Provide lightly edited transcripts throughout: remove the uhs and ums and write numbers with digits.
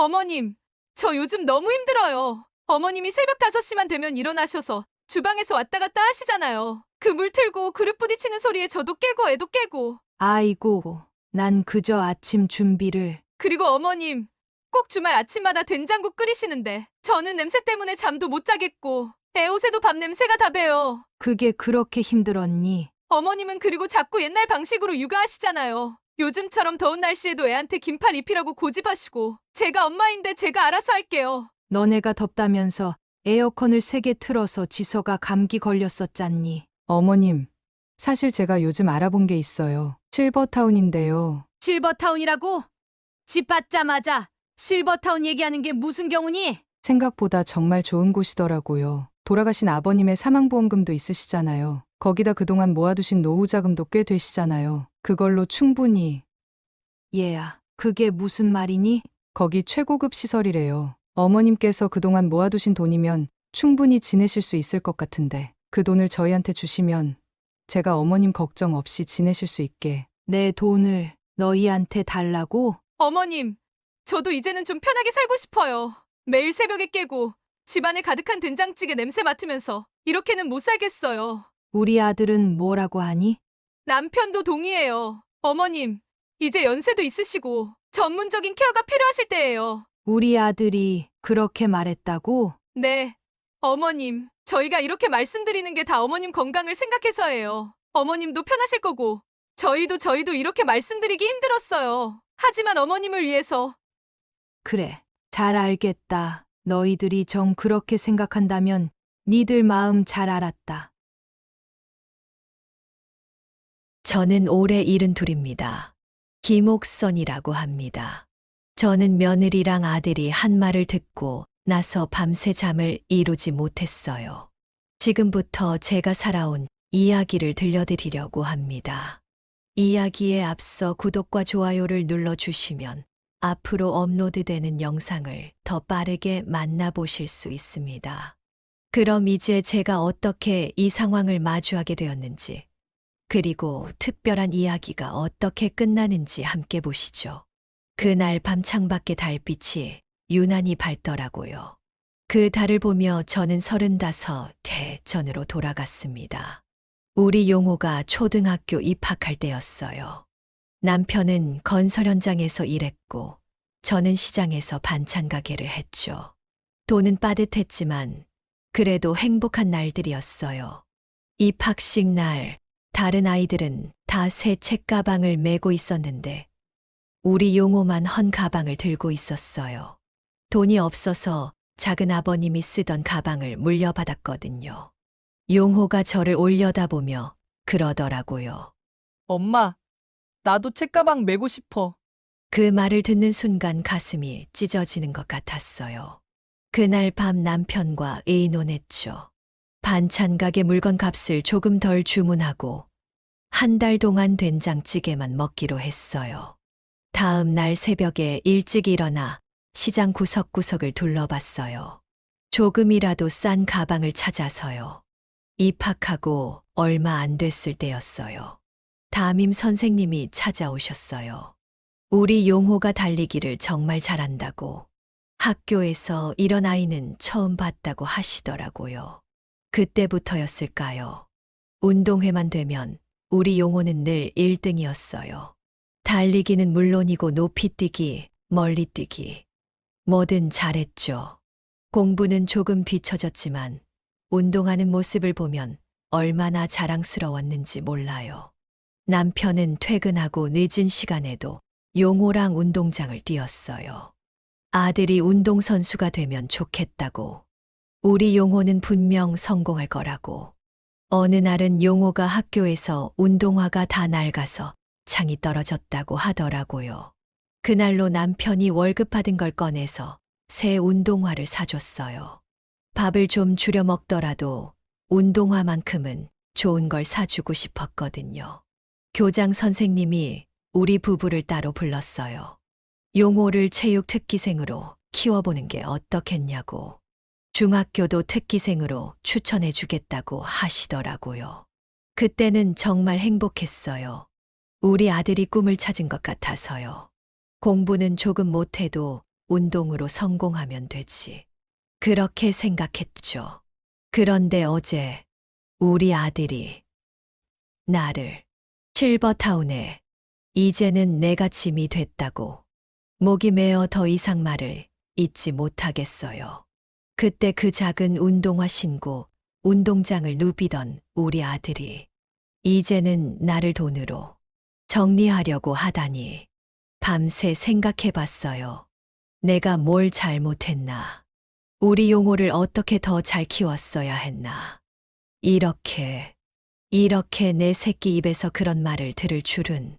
어머님, 저 요즘 너무 힘들어요. 어머님이 새벽 5시만 되면 일어나셔서 주방에서 왔다 갔다 하시잖아요. 그 물 틀고 그릇 부딪히는 소리에 저도 깨고 애도 깨고. 아이고, 난 그저 아침 준비를. 그리고 어머님, 꼭 주말 아침마다 된장국 끓이시는데 저는 냄새 때문에 잠도 못 자겠고 애 옷에도 밥 냄새가 다 배요. 그게 그렇게 힘들었니? 어머님은 그리고 자꾸 옛날 방식으로 육아하시잖아요. 요즘처럼 더운 날씨에도 애한테 긴팔 입히라고 고집하시고 제가 엄마인데 제가 알아서 할게요. 너네가 덥다면서 에어컨을 3개 틀어서 지서가 감기 걸렸었잖니. 어머님, 사실 제가 요즘 알아본 게 있어요. 실버타운인데요. 실버타운이라고? 집 받자마자 실버타운 얘기하는 게 무슨 경우니? 생각보다 정말 좋은 곳이더라고요. 돌아가신 아버님의 사망보험금도 있으시잖아요. 거기다 그동안 모아두신 노후 자금도 꽤 되시잖아요. 그걸로 충분히. 얘야, 그게 무슨 말이니? 거기 최고급 시설이래요. 어머님께서 그동안 모아두신 돈이면 충분히 지내실 수 있을 것 같은데 그 돈을 저희한테 주시면 제가 어머님 걱정 없이 지내실 수 있게. 내 돈을 너희한테 달라고? 어머님, 저도 이제는 좀 편하게 살고 싶어요. 매일 새벽에 깨고 집안에 가득한 된장찌개 냄새 맡으면서 이렇게는 못 살겠어요. 우리 아들은 뭐라고 하니? 남편도 동의해요. 어머님, 이제 연세도 있으시고 전문적인 케어가 필요하실 때예요. 우리 아들이 그렇게 말했다고? 네, 어머님, 저희가 이렇게 말씀드리는 게 다 어머님 건강을 생각해서예요. 어머님도 편하실 거고 저희도 이렇게 말씀드리기 힘들었어요. 하지만 어머님을 위해서. 그래, 잘 알겠다. 너희들이 정 그렇게 생각한다면 니들 마음 잘 알았다. 저는 올해 72입니다. 김옥선이라고 합니다. 저는 며느리랑 아들이 한 말을 듣고 나서 밤새 잠을 이루지 못했어요. 지금부터 제가 살아온 이야기를 들려드리려고 합니다. 이야기에 앞서 구독과 좋아요를 눌러주시면 앞으로 업로드되는 영상을 더 빠르게 만나보실 수 있습니다. 그럼 이제 제가 어떻게 이 상황을 마주하게 되었는지, 그리고 특별한 이야기가 어떻게 끝나는지 함께 보시죠. 그날 밤 창밖의 달빛이 유난히 밝더라고요. 그 달을 보며 저는 35대 전으로 돌아갔습니다. 우리 용호가 초등학교 입학할 때였어요. 남편은 건설 현장에서 일했고 저는 시장에서 반찬 가게를 했죠. 돈은 빠듯했지만 그래도 행복한 날들이었어요. 입학식 날 다른 아이들은 다 새 책가방을 메고 있었는데 우리 용호만 헌 가방을 들고 있었어요. 돈이 없어서 작은 아버님이 쓰던 가방을 물려받았거든요. 용호가 저를 올려다보며 그러더라고요. 엄마, 나도 책가방 메고 싶어. 그 말을 듣는 순간 가슴이 찢어지는 것 같았어요. 그날 밤 남편과 의논했죠. 반찬 가게 물건 값을 조금 덜 주문하고 한 달 동안 된장찌개만 먹기로 했어요. 다음 날 새벽에 일찍 일어나 시장 구석구석을 둘러봤어요. 조금이라도 싼 가방을 찾아서요. 입학하고 얼마 안 됐을 때였어요. 담임 선생님이 찾아오셨어요. 우리 용호가 달리기를 정말 잘한다고, 학교에서 이런 아이는 처음 봤다고 하시더라고요. 그때부터였을까요? 운동회만 되면 우리 용호는 늘 1등이었어요. 달리기는 물론이고 높이뛰기, 멀리뛰기, 뭐든 잘했죠. 공부는 조금 뒤처졌지만 운동하는 모습을 보면 얼마나 자랑스러웠는지 몰라요. 남편은 퇴근하고 늦은 시간에도 용호랑 운동장을 뛰었어요. 아들이 운동선수가 되면 좋겠다고, 우리 용호는 분명 성공할 거라고. 어느 날은 용호가 학교에서 운동화가 다 낡아서 창이 떨어졌다고 하더라고요. 그날로 남편이 월급 받은 걸 꺼내서 새 운동화를 사줬어요. 밥을 좀 줄여 먹더라도 운동화만큼은 좋은 걸 사주고 싶었거든요. 교장 선생님이 우리 부부를 따로 불렀어요. 용호를 체육 특기생으로 키워보는 게 어떻겠냐고. 중학교도 특기생으로 추천해 주겠다고 하시더라고요. 그때는 정말 행복했어요. 우리 아들이 꿈을 찾은 것 같아서요. 공부는 조금 못해도 운동으로 성공하면 되지. 그렇게 생각했죠. 그런데 어제 우리 아들이 나를 실버타운에 이제는 내가 짐이 됐다고 목이 메어 더 이상 말을 잇지 못하겠어요. 그때 그 작은 운동화 신고 운동장을 누비던 우리 아들이 이제는 나를 돈으로 정리하려고 하다니 밤새 생각해 봤어요. 내가 뭘 잘못했나? 우리 용호를 어떻게 더 잘 키웠어야 했나? 이렇게 내 새끼 입에서 그런 말을 들을 줄은,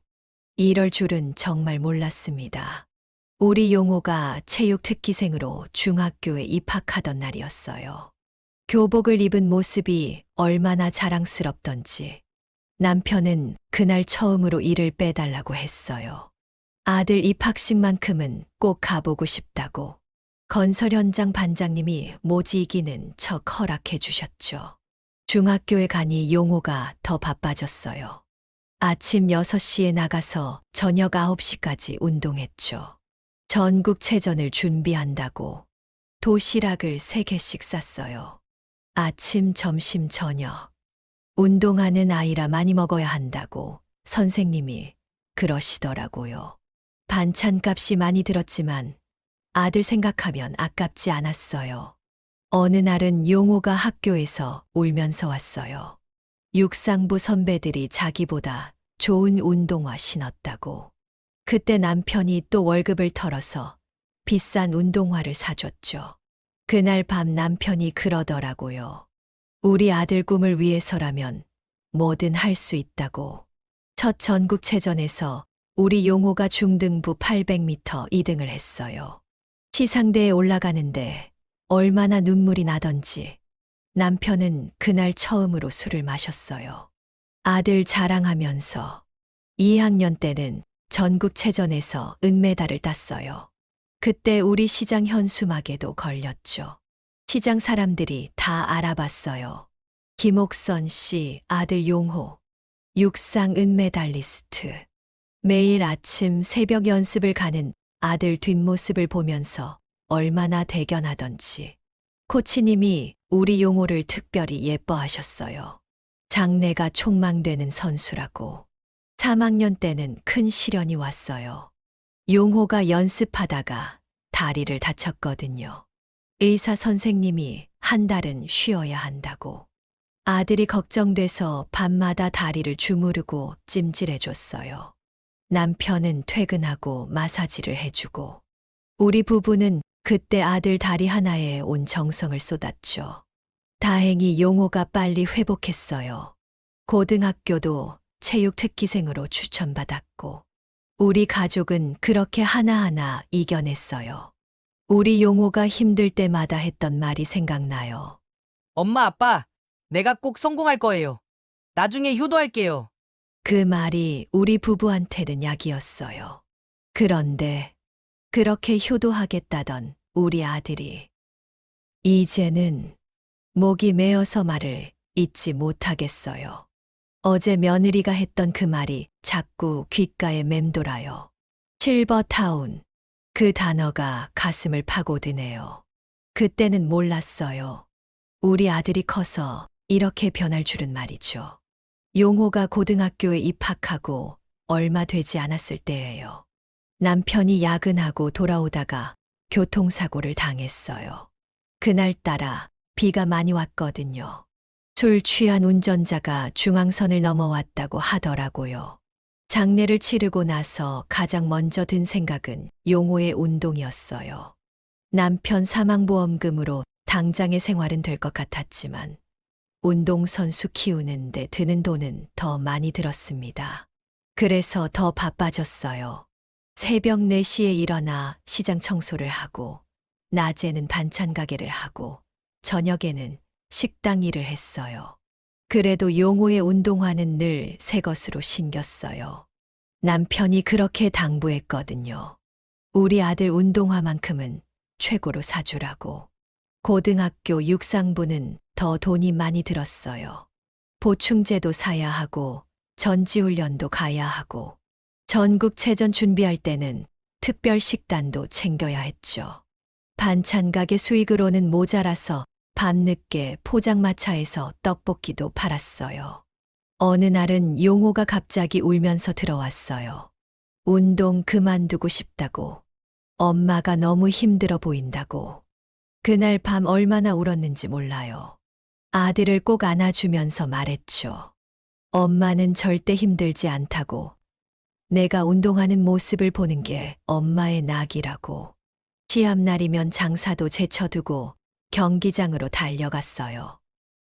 이럴 줄은 정말 몰랐습니다. 우리 용호가 체육 특기생으로 중학교에 입학하던 날이었어요. 교복을 입은 모습이 얼마나 자랑스럽던지 남편은 그날 처음으로 이를 빼달라고 했어요. 아들 입학식만큼은 꼭 가보고 싶다고 건설 현장 반장님이 모지이기는 척 허락해 주셨죠. 중학교에 가니 용호가 더 바빠졌어요. 아침 6시에 나가서 저녁 9시까지 운동했죠. 전국체전을 준비한다고 도시락을 3개씩 쌌어요. 아침, 점심, 저녁. 운동하는 아이라 많이 먹어야 한다고 선생님이 그러시더라고요. 반찬값이 많이 들었지만 아들 생각하면 아깝지 않았어요. 어느 날은 용호가 학교에서 울면서 왔어요. 육상부 선배들이 자기보다 좋은 운동화 신었다고. 그때 남편이 또 월급을 털어서 비싼 운동화를 사줬죠. 그날 밤 남편이 그러더라고요. 우리 아들 꿈을 위해서라면 뭐든 할 수 있다고. 첫 전국체전에서 우리 용호가 중등부 800m 2등을 했어요. 시상대에 올라가는데 얼마나 눈물이 나던지 남편은 그날 처음으로 술을 마셨어요. 아들 자랑하면서 2학년 때는 전국체전에서 은메달을 땄어요. 그때 우리 시장 현수막에도 걸렸죠. 시장 사람들이 다 알아봤어요. 김옥선 씨 아들 용호, 육상 은메달리스트. 매일 아침 새벽 연습을 가는 아들 뒷모습을 보면서 얼마나 대견하던지. 코치님이 우리 용호를 특별히 예뻐하셨어요. 장래가 촉망되는 선수라고. 3학년 때는 큰 시련이 왔어요. 용호가 연습하다가 다리를 다쳤거든요. 의사 선생님이 한 달은 쉬어야 한다고. 아들이 걱정돼서 밤마다 다리를 주무르고 찜질해줬어요. 남편은 퇴근하고 마사지를 해주고. 우리 부부는 그때 아들 다리 하나에 온 정성을 쏟았죠. 다행히 용호가 빨리 회복했어요. 고등학교도 체육 특기생으로 추천받았고. 우리 가족은 그렇게 하나하나 이겨냈어요. 우리 용호가 힘들 때마다 했던 말이 생각나요. 엄마, 아빠, 내가 꼭 성공할 거예요. 나중에 효도할게요. 그 말이 우리 부부한테는 약이었어요. 그런데 그렇게 효도하겠다던 우리 아들이 이제는 목이 메어서 말을 잇지 못하겠어요. 어제 며느리가 했던 그 말이 자꾸 귓가에 맴돌아요. 실버타운. 그 단어가 가슴을 파고드네요. 그때는 몰랐어요. 우리 아들이 커서 이렇게 변할 줄은 말이죠. 용호가 고등학교에 입학하고 얼마 되지 않았을 때예요. 남편이 야근하고 돌아오다가 교통사고를 당했어요. 그날따라 비가 많이 왔거든요. 술 취한 운전자가 중앙선을 넘어왔다고 하더라고요. 장례를 치르고 나서 가장 먼저 든 생각은 용호의 운동이었어요. 남편 사망보험금으로 당장의 생활은 될 것 같았지만 운동선수 키우는데 드는 돈은 더 많이 들었습니다. 그래서 더 바빠졌어요. 새벽 4시에 일어나 시장 청소를 하고, 낮에는 반찬 가게를 하고, 저녁에는 식당 일을 했어요. 그래도 용호의 운동화는 늘 새 것으로 신겼어요. 남편이 그렇게 당부했거든요. 우리 아들 운동화만큼은 최고로 사주라고. 고등학교 육상부는 더 돈이 많이 들었어요. 보충제도 사야 하고 전지훈련도 가야 하고 전국체전 준비할 때는 특별 식단도 챙겨야 했죠. 반찬 가게 수익으로는 모자라서 밤늦게 포장마차에서 떡볶이도 팔았어요. 어느 날은 용호가 갑자기 울면서 들어왔어요. 운동 그만두고 싶다고. 엄마가 너무 힘들어 보인다고. 그날 밤 얼마나 울었는지 몰라요. 아들을 꼭 안아주면서 말했죠. 엄마는 절대 힘들지 않다고. 내가 운동하는 모습을 보는 게 엄마의 낙이라고. 시합날이면 장사도 제쳐두고 경기장으로 달려갔어요.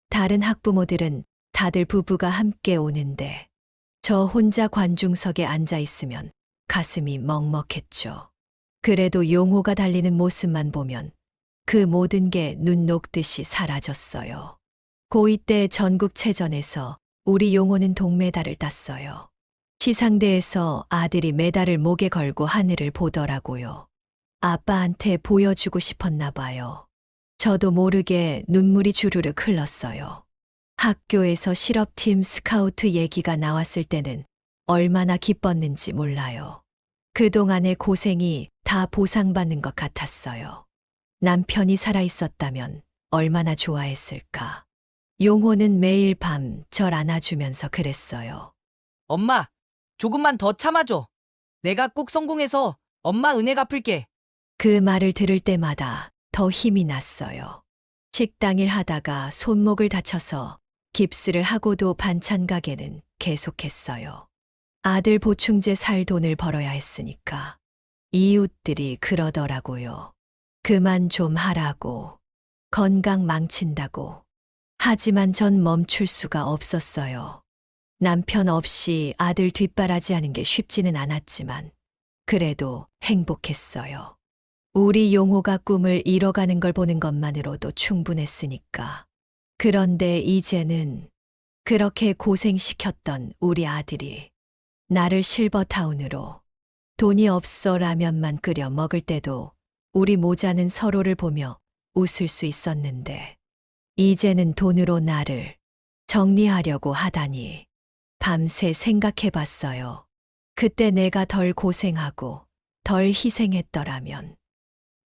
다른 학부모들은 다들 부부가 함께 오는데 저 혼자 관중석에 앉아 있으면 가슴이 먹먹했죠. 그래도 용호가 달리는 모습만 보면 그 모든 게 눈 녹듯이 사라졌어요. 고2 때 전국체전에서 우리 용호는 동메달을 땄어요. 시상대에서 아들이 메달을 목에 걸고 하늘을 보더라고요. 아빠한테 보여주고 싶었나 봐요. 저도 모르게 눈물이 주르륵 흘렀어요. 학교에서 실업팀 스카우트 얘기가 나왔을 때는 얼마나 기뻤는지 몰라요. 그동안의 고생이 다 보상받는 것 같았어요. 남편이 살아있었다면 얼마나 좋아했을까. 용호는 매일 밤 절 안아주면서 그랬어요. 엄마, 조금만 더 참아줘. 내가 꼭 성공해서 엄마 은혜 갚을게. 그 말을 들을 때마다 더 힘이 났어요. 식당 일 하다가 손목을 다쳐서 깁스를 하고도 반찬 가게는 계속했어요. 아들 보충제 살 돈을 벌어야 했으니까. 이웃들이 그러더라고요. 그만 좀 하라고. 건강 망친다고. 하지만 전 멈출 수가 없었어요. 남편 없이 아들 뒷바라지하는 게 쉽지는 않았지만 그래도 행복했어요. 우리 용호가 꿈을 이뤄가는 걸 보는 것만으로도 충분했으니까. 그런데 이제는 그렇게 고생시켰던 우리 아들이 나를 실버타운으로 돈이 없어 라면만 끓여 먹을 때도 우리 모자는 서로를 보며 웃을 수 있었는데 이제는 돈으로 나를 정리하려고 하다니 밤새 생각해 봤어요. 그때 내가 덜 고생하고 덜 희생했더라면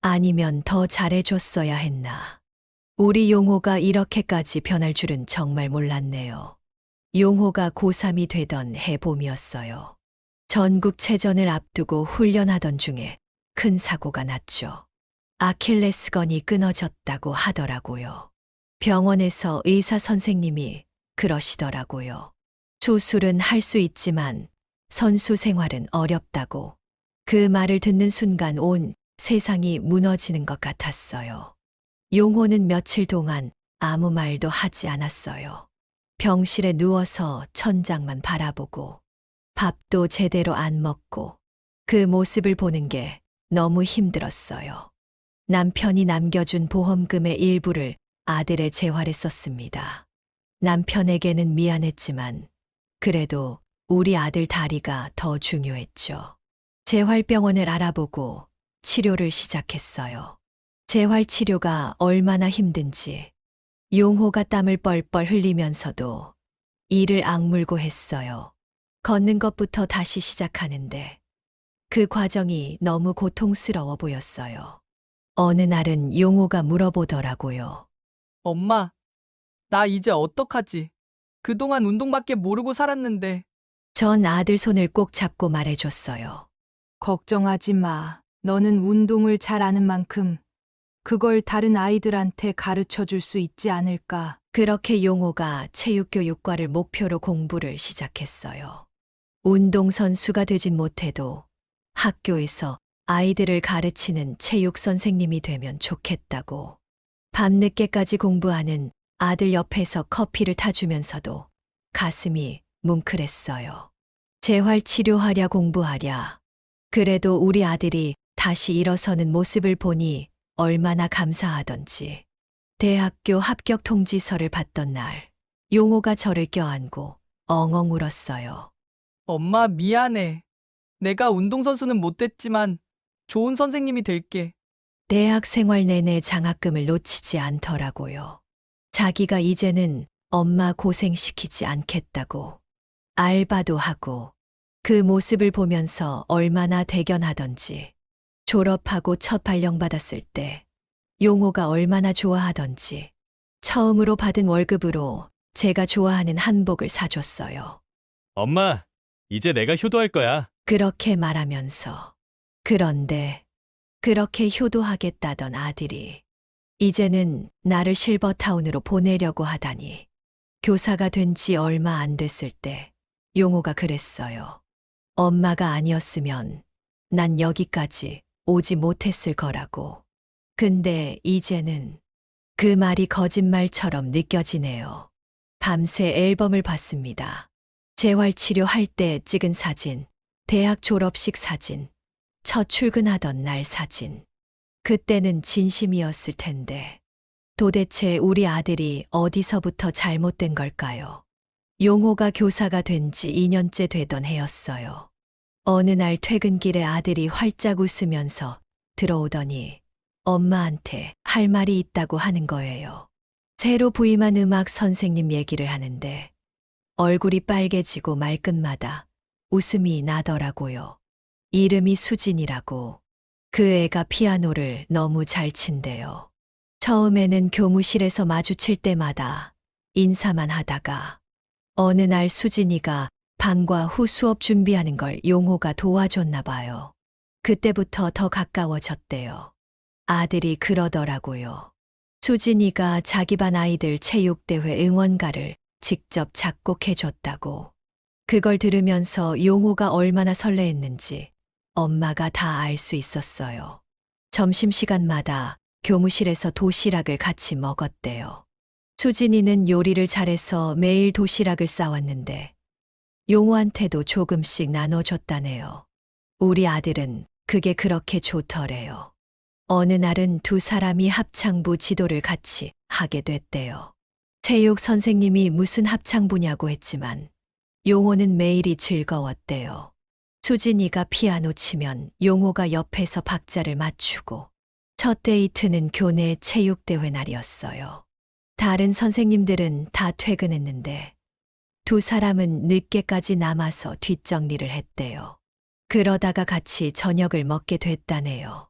아니면 더 잘해줬어야 했나. 우리 용호가 이렇게까지 변할 줄은 정말 몰랐네요. 용호가 고3이 되던 해봄이었어요. 전국체전을 앞두고 훈련하던 중에 큰 사고가 났죠. 아킬레스건이 끊어졌다고 하더라고요. 병원에서 의사 선생님이 그러시더라고요. 수술은 할 수 있지만 선수 생활은 어렵다고. 그 말을 듣는 순간 온 세상이 무너지는 것 같았어요. 용호는 며칠 동안 아무 말도 하지 않았어요. 병실에 누워서 천장만 바라보고 밥도 제대로 안 먹고 그 모습을 보는 게 너무 힘들었어요. 남편이 남겨준 보험금의 일부를 아들의 재활에 썼습니다. 남편에게는 미안했지만 그래도 우리 아들 다리가 더 중요했죠. 재활병원을 알아보고 치료를 시작했어요. 재활치료가 얼마나 힘든지 용호가 땀을 뻘뻘 흘리면서도 이를 악물고 했어요. 걷는 것부터 다시 시작하는데 그 과정이 너무 고통스러워 보였어요. 어느 날은 용호가 물어보더라고요. 엄마, 나 이제 어떡하지? 그동안 운동밖에 모르고 살았는데. 전 아들 손을 꼭 잡고 말해줬어요. 걱정하지 마. 너는 운동을 잘 아는 만큼 그걸 다른 아이들한테 가르쳐 줄 수 있지 않을까. 그렇게 용호가 체육교육과를 목표로 공부를 시작했어요. 운동선수가 되진 못해도 학교에서 아이들을 가르치는 체육 선생님이 되면 좋겠다고. 밤늦게까지 공부하는 아들 옆에서 커피를 타주면서도 가슴이 뭉클했어요. 재활치료하랴 공부하랴. 그래도 우리 아들이 다시 일어서는 모습을 보니 얼마나 감사하던지. 대학교 합격 통지서를 받던 날, 용호가 저를 껴안고 엉엉 울었어요. 엄마, 미안해. 내가 운동선수는 못 됐지만 좋은 선생님이 될게. 대학 생활 내내 장학금을 놓치지 않더라고요. 자기가 이제는 엄마 고생시키지 않겠다고. 알바도 하고 그 모습을 보면서 얼마나 대견하던지 졸업하고 첫 발령받았을 때 용호가 얼마나 좋아하던지 처음으로 받은 월급으로 제가 좋아하는 한복을 사줬어요. 엄마, 이제 내가 효도할 거야. 그렇게 말하면서 그런데 그렇게 효도하겠다던 아들이 이제는 나를 실버타운으로 보내려고 하다니 교사가 된 지 얼마 안 됐을 때 용호가 그랬어요. 엄마가 아니었으면 난 여기까지 오지 못했을 거라고. 근데 이제는 그 말이 거짓말처럼 느껴지네요. 밤새 앨범을 봤습니다. 재활치료할 때 찍은 사진, 대학 졸업식 사진, 첫 출근하던 날 사진. 그때는 진심이었을 텐데 도대체 우리 아들이 어디서부터 잘못된 걸까요? 용호가 교사가 된 지 2년째 되던 해였어요. 어느 날 퇴근길에 아들이 활짝 웃으면서 들어오더니 엄마한테 할 말이 있다고 하는 거예요. 새로 부임한 음악 선생님 얘기를 하는데 얼굴이 빨개지고 말끝마다 웃음이 나더라고요. 이름이 수진이라고. 그 애가 피아노를 너무 잘 친대요. 처음에는 교무실에서 마주칠 때마다 인사만 하다가 어느 날 수진이가 방과 후 수업 준비하는 걸 용호가 도와줬나 봐요. 그때부터 더 가까워졌대요. 아들이 그러더라고요. 수진이가 자기 반 아이들 체육대회 응원가를 직접 작곡해줬다고. 그걸 들으면서 용호가 얼마나 설레했는지 엄마가 다 알 수 있었어요. 점심시간마다 교무실에서 도시락을 같이 먹었대요. 수진이는 요리를 잘해서 매일 도시락을 싸왔는데 용호한테도 조금씩 나눠줬다네요. 우리 아들은 그게 그렇게 좋더래요. 어느 날은 두 사람이 합창부 지도를 같이 하게 됐대요. 체육 선생님이 무슨 합창부냐고 했지만 용호는 매일이 즐거웠대요. 수진이가 피아노 치면 용호가 옆에서 박자를 맞추고 첫 데이트는 교내 체육대회 날이었어요. 다른 선생님들은 다 퇴근했는데 두 사람은 늦게까지 남아서 뒷정리를 했대요. 그러다가 같이 저녁을 먹게 됐다네요.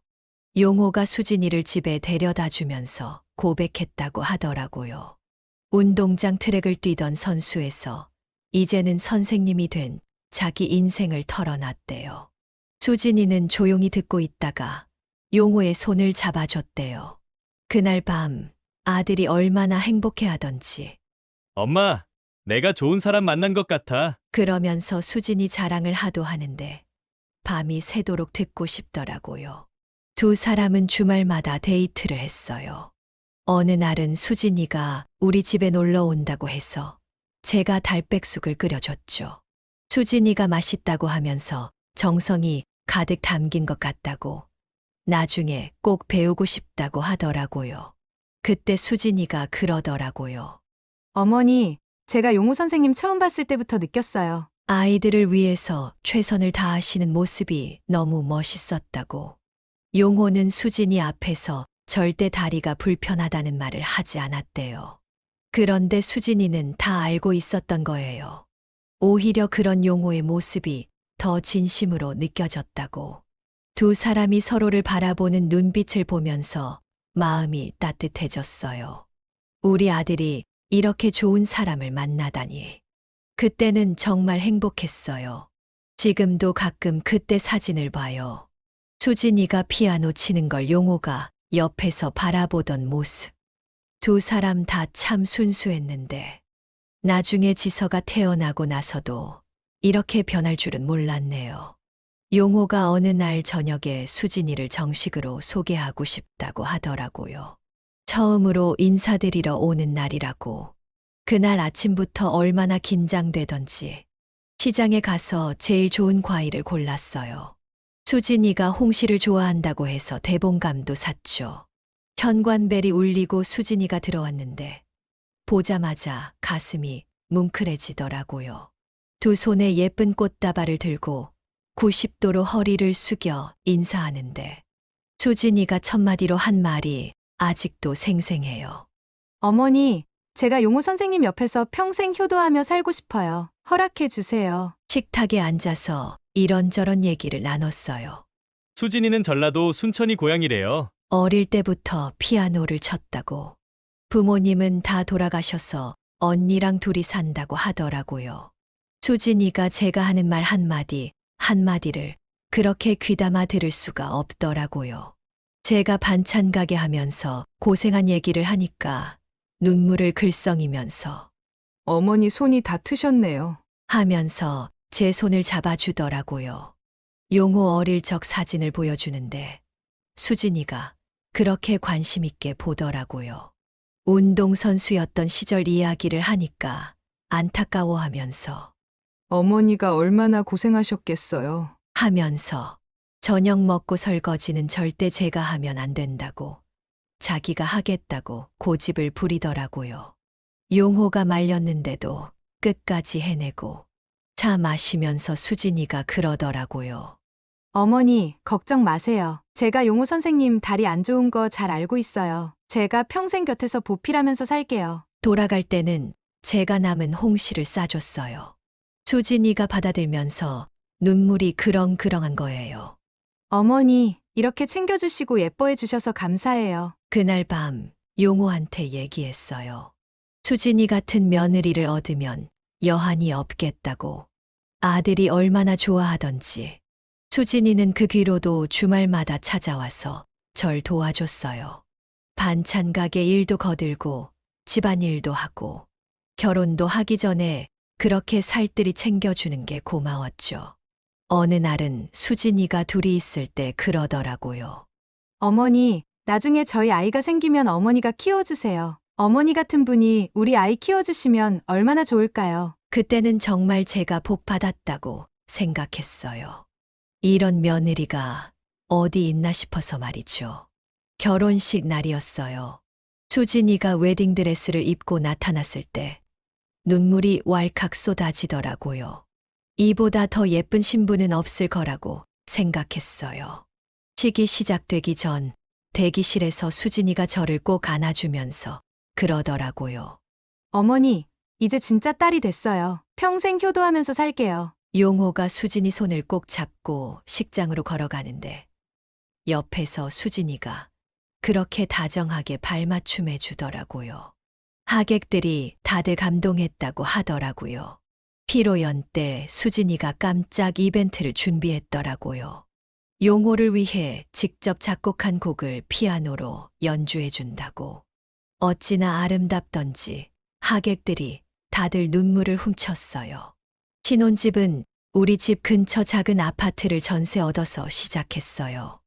용호가 수진이를 집에 데려다 주면서 고백했다고 하더라고요. 운동장 트랙을 뛰던 선수에서 이제는 선생님이 된 자기 인생을 털어놨대요. 수진이는 조용히 듣고 있다가 용호의 손을 잡아줬대요. 그날 밤 아들이 얼마나 행복해하던지. 엄마, 내가 좋은 사람 만난 것 같아. 그러면서 수진이 자랑을 하도 하는데 밤이 새도록 듣고 싶더라고요. 두 사람은 주말마다 데이트를 했어요. 어느 날은 수진이가 우리 집에 놀러 온다고 해서 제가 달백숙을 끓여줬죠. 수진이가 맛있다고 하면서 정성이 가득 담긴 것 같다고 나중에 꼭 배우고 싶다고 하더라고요. 그때 수진이가 그러더라고요. 어머니, 제가 용호 선생님 처음 봤을 때부터 느꼈어요. 아이들을 위해서 최선을 다하시는 모습이 너무 멋있었다고. 용호는 수진이 앞에서 절대 다리가 불편하다는 말을 하지 않았대요. 그런데 수진이는 다 알고 있었던 거예요. 오히려 그런 용호의 모습이 더 진심으로 느껴졌다고. 두 사람이 서로를 바라보는 눈빛을 보면서 마음이 따뜻해졌어요. 우리 아들이 이렇게 좋은 사람을 만나다니. 그때는 정말 행복했어요. 지금도 가끔 그때 사진을 봐요. 수진이가 피아노 치는 걸 용호가 옆에서 바라보던 모습. 두 사람 다 참 순수했는데 나중에 지서가 태어나고 나서도 이렇게 변할 줄은 몰랐네요. 용호가 어느 날 저녁에 수진이를 정식으로 소개하고 싶다고 하더라고요. 처음으로 인사드리러 오는 날이라고. 그날 아침부터 얼마나 긴장되던지 시장에 가서 제일 좋은 과일을 골랐어요. 수진이가 홍시를 좋아한다고 해서 대봉감도 샀죠. 현관벨이 울리고 수진이가 들어왔는데 보자마자 가슴이 뭉클해지더라고요. 두 손에 예쁜 꽃다발을 들고 90도로 허리를 숙여 인사하는데 수진이가 첫마디로 한 말이 아직도 생생해요. 어머니, 제가 용호 선생님 옆에서 평생 효도하며 살고 싶어요. 허락해 주세요. 식탁에 앉아서 이런저런 얘기를 나눴어요. 수진이는 전라도 순천이 고향이래요. 어릴 때부터 피아노를 쳤다고. 부모님은 다 돌아가셔서 언니랑 둘이 산다고 하더라고요. 수진이가 제가 하는 말 한마디, 한마디를 그렇게 귀담아 들을 수가 없더라고요. 제가 반찬 가게 하면서 고생한 얘기를 하니까 눈물을 글썽이면서 어머니 손이 다 트셨네요. 하면서 제 손을 잡아주더라고요. 용호 어릴 적 사진을 보여주는데 수진이가 그렇게 관심 있게 보더라고요. 운동선수였던 시절 이야기를 하니까 안타까워하면서 어머니가 얼마나 고생하셨겠어요. 하면서 저녁 먹고 설거지는 절대 제가 하면 안 된다고 자기가 하겠다고 고집을 부리더라고요. 용호가 말렸는데도 끝까지 해내고 차 마시면서 수진이가 그러더라고요. 어머니, 걱정 마세요. 제가 용호 선생님 다리 안 좋은 거 잘 알고 있어요. 제가 평생 곁에서 보필하면서 살게요. 돌아갈 때는 제가 남은 홍시를 싸줬어요. 수진이가 받아들면서 눈물이 그렁그렁한 거예요. 어머니, 이렇게 챙겨주시고 예뻐해 주셔서 감사해요. 그날 밤 용호한테 얘기했어요. 수진이 같은 며느리를 얻으면 여한이 없겠다고. 아들이 얼마나 좋아하던지. 수진이는 그 뒤로도 주말마다 찾아와서 절 도와줬어요. 반찬 가게 일도 거들고 집안일도 하고 결혼도 하기 전에 그렇게 살뜰히 챙겨주는 게 고마웠죠. 어느 날은 수진이가 둘이 있을 때 그러더라고요. 어머니, 나중에 저희 아이가 생기면 어머니가 키워주세요. 어머니 같은 분이 우리 아이 키워주시면 얼마나 좋을까요? 그때는 정말 제가 복 받았다고 생각했어요. 이런 며느리가 어디 있나 싶어서 말이죠. 결혼식 날이었어요. 수진이가 웨딩드레스를 입고 나타났을 때 눈물이 왈칵 쏟아지더라고요. 이보다 더 예쁜 신부는 없을 거라고 생각했어요. 식이 시작되기 전 대기실에서 수진이가 저를 꼭 안아주면서 그러더라고요. 어머니, 이제 진짜 딸이 됐어요. 평생 효도하면서 살게요. 용호가 수진이 손을 꼭 잡고 식장으로 걸어가는데 옆에서 수진이가 그렇게 다정하게 발맞춤해 주더라고요. 하객들이 다들 감동했다고 하더라고요. 피로연 때 수진이가 깜짝 이벤트를 준비했더라고요. 용호를 위해 직접 작곡한 곡을 피아노로 연주해 준다고. 어찌나 아름답던지 하객들이 다들 눈물을 훔쳤어요. 신혼집은 우리 집 근처 작은 아파트를 전세 얻어서 시작했어요.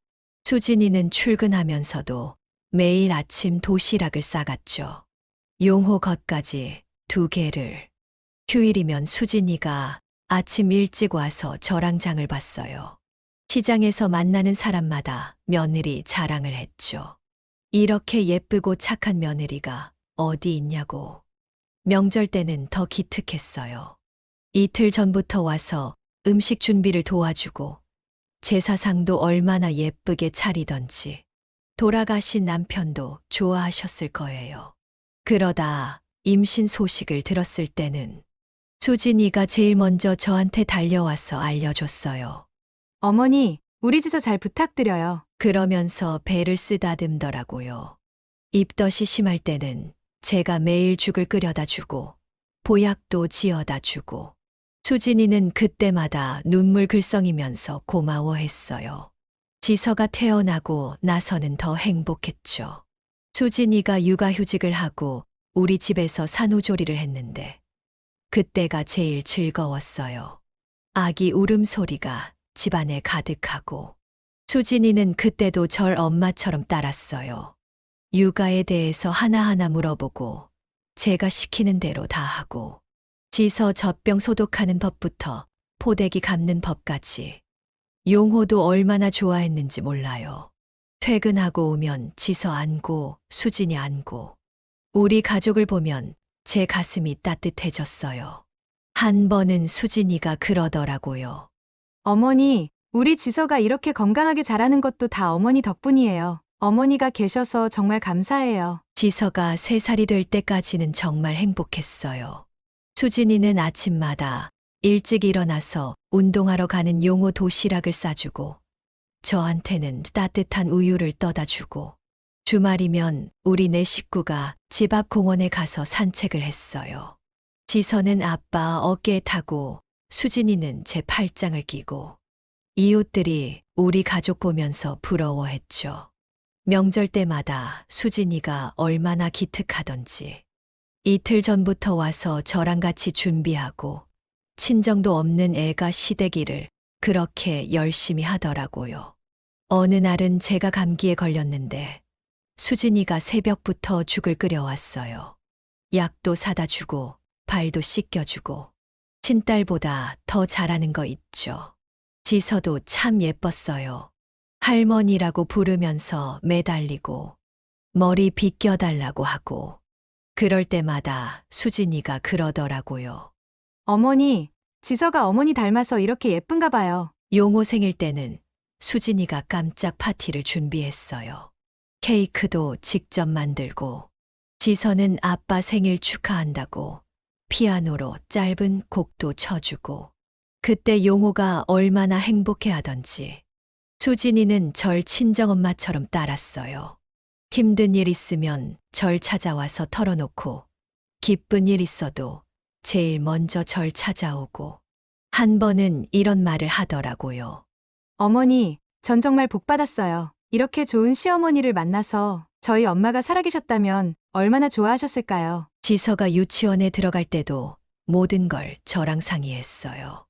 수진이는 출근하면서도 매일 아침 도시락을 싸갔죠. 용호 것까지 2개를. 휴일이면 수진이가 아침 일찍 와서 저랑 장을 봤어요. 시장에서 만나는 사람마다 며느리 자랑을 했죠. 이렇게 예쁘고 착한 며느리가 어디 있냐고. 명절 때는 더 기특했어요. 이틀 전부터 와서 음식 준비를 도와주고 제사상도 얼마나 예쁘게 차리던지 돌아가신 남편도 좋아하셨을 거예요. 그러다 임신 소식을 들었을 때는 수진이가 제일 먼저 저한테 달려와서 알려줬어요. 어머니, 우리 지서 잘 부탁드려요. 그러면서 배를 쓰다듬더라고요. 입덧이 심할 때는 제가 매일 죽을 끓여다 주고 보약도 지어다 주고 수진이는 그때마다 눈물 글썽이면서 고마워했어요. 지서가 태어나고 나서는 더 행복했죠. 수진이가 육아휴직을 하고 우리 집에서 산후조리를 했는데 그때가 제일 즐거웠어요. 아기 울음소리가 집안에 가득하고 수진이는 그때도 절 엄마처럼 따랐어요. 육아에 대해서 하나하나 물어보고 제가 시키는 대로 다 하고 지서 젖병 소독하는 법부터 포대기 감는 법까지. 용호도 얼마나 좋아했는지 몰라요. 퇴근하고 오면 지서 안고 수진이 안고 우리 가족을 보면 제 가슴이 따뜻해졌어요. 한 번은 수진이가 그러더라고요. 어머니, 우리 지서가 이렇게 건강하게 자라는 것도 다 어머니 덕분이에요. 어머니가 계셔서 정말 감사해요. 지서가 3살이 될 때까지는 정말 행복했어요. 수진이는 아침마다 일찍 일어나서 운동하러 가는 용호 도시락을 싸주고 저한테는 따뜻한 우유를 떠다 주고, 주말이면 우리 네 식구가 집 앞 공원에 가서 산책을 했어요. 지선은 아빠 어깨에 타고 수진이는 제 팔짱을 끼고, 이웃들이 우리 가족 보면서 부러워했죠. 명절 때마다 수진이가 얼마나 기특하던지. 이틀 전부터 와서 저랑 같이 준비하고, 친정도 없는 애가 시댁일을 그렇게 열심히 하더라고요. 어느 날은 제가 감기에 걸렸는데 수진이가 새벽부터 죽을 끓여왔어요. 약도 사다 주고 발도 씻겨주고 친딸보다 더 잘하는 거 있죠. 지서도 참 예뻤어요. 할머니라고 부르면서 매달리고 머리 빗겨달라고 하고 그럴 때마다 수진이가 그러더라고요. 어머니, 지서가 어머니 닮아서 이렇게 예쁜가 봐요. 용호 생일 때는 수진이가 깜짝 파티를 준비했어요. 케이크도 직접 만들고 지서는 아빠 생일 축하한다고 피아노로 짧은 곡도 쳐주고 그때 용호가 얼마나 행복해하던지 수진이는 절 친정엄마처럼 따랐어요. 힘든 일 있으면 절 찾아와서 털어놓고 기쁜 일 있어도 제일 먼저 절 찾아오고 한 번은 이런 말을 하더라고요. 어머니, 전 정말 복 받았어요. 이렇게 좋은 시어머니를 만나서 저희 엄마가 살아계셨다면 얼마나 좋아하셨을까요? 지서가 유치원에 들어갈 때도 모든 걸 저랑 상의했어요.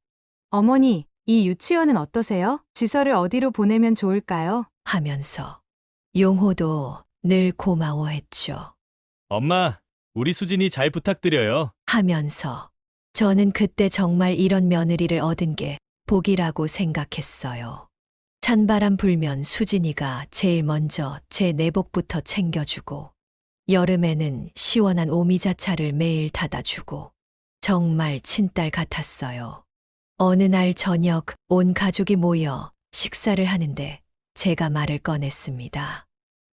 어머니, 이 유치원은 어떠세요? 지서를 어디로 보내면 좋을까요? 하면서 용호도 늘 고마워했죠. 엄마, 우리 수진이 잘 부탁드려요. 하면서 저는 그때 정말 이런 며느리를 얻은 게 복이라고 생각했어요. 찬바람 불면 수진이가 제일 먼저 제 내복부터 챙겨주고 여름에는 시원한 오미자차를 매일 타다 주고 정말 친딸 같았어요. 어느 날 저녁 온 가족이 모여 식사를 하는데 제가 말을 꺼냈습니다.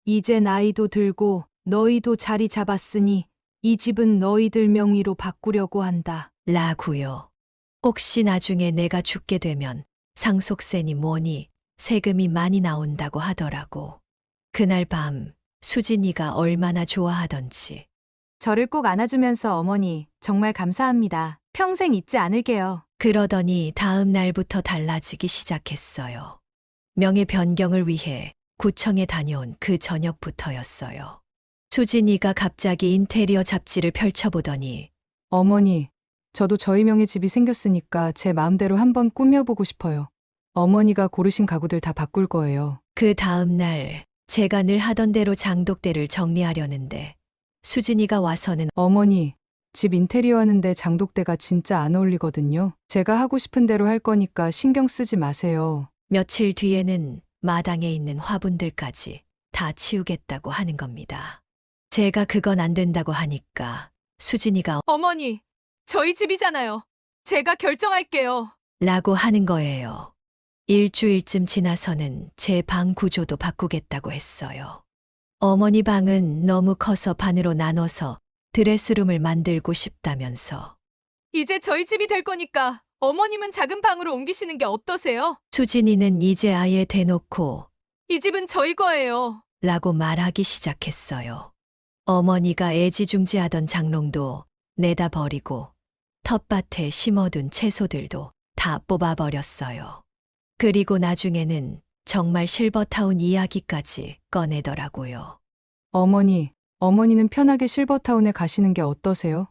이제 나이도 들고 너희도 자리 잡았으니 이 집은 너희들 명의로 바꾸려고 한다. 라고요. 혹시 나중에 내가 죽게 되면 상속세니 뭐니 세금이 많이 나온다고 하더라고. 그날 밤 수진이가 얼마나 좋아하던지. 저를 꼭 안아주면서 어머니, 정말 감사합니다. 평생 잊지 않을게요. 그러더니 다음 날부터 달라지기 시작했어요. 명예 변경을 위해 구청에 다녀온 그 저녁부터였어요. 수진이가 갑자기 인테리어 잡지를 펼쳐보더니 어머니, 저도 저희 명의 집이 생겼으니까 제 마음대로 한번 꾸며보고 싶어요. 어머니가 고르신 가구들 다 바꿀 거예요. 그 다음 날 제가 늘 하던 대로 장독대를 정리하려는데 수진이가 와서는 어머니, 집 인테리어 하는데 장독대가 진짜 안 어울리거든요. 제가 하고 싶은 대로 할 거니까 신경 쓰지 마세요. 며칠 뒤에는 마당에 있는 화분들까지 다 치우겠다고 하는 겁니다. 제가 그건 안 된다고 하니까 수진이가 어머니, 저희 집이잖아요. 제가 결정할게요. 라고 하는 거예요. 일주일쯤 지나서는 제 방 구조도 바꾸겠다고 했어요. 어머니 방은 너무 커서 반으로 나눠서 드레스룸을 만들고 싶다면서 이제 저희 집이 될 거니까 어머님은 작은 방으로 옮기시는 게 어떠세요? 수진이는 이제 아예 대놓고 이 집은 저희 거예요. 라고 말하기 시작했어요. 어머니가 애지중지하던 장롱도 내다 버리고 텃밭에 심어둔 채소들도 다 뽑아버렸어요. 그리고 나중에는 정말 실버타운 이야기까지 꺼내더라고요. 어머니는 편하게 실버타운에 가시는 게 어떠세요?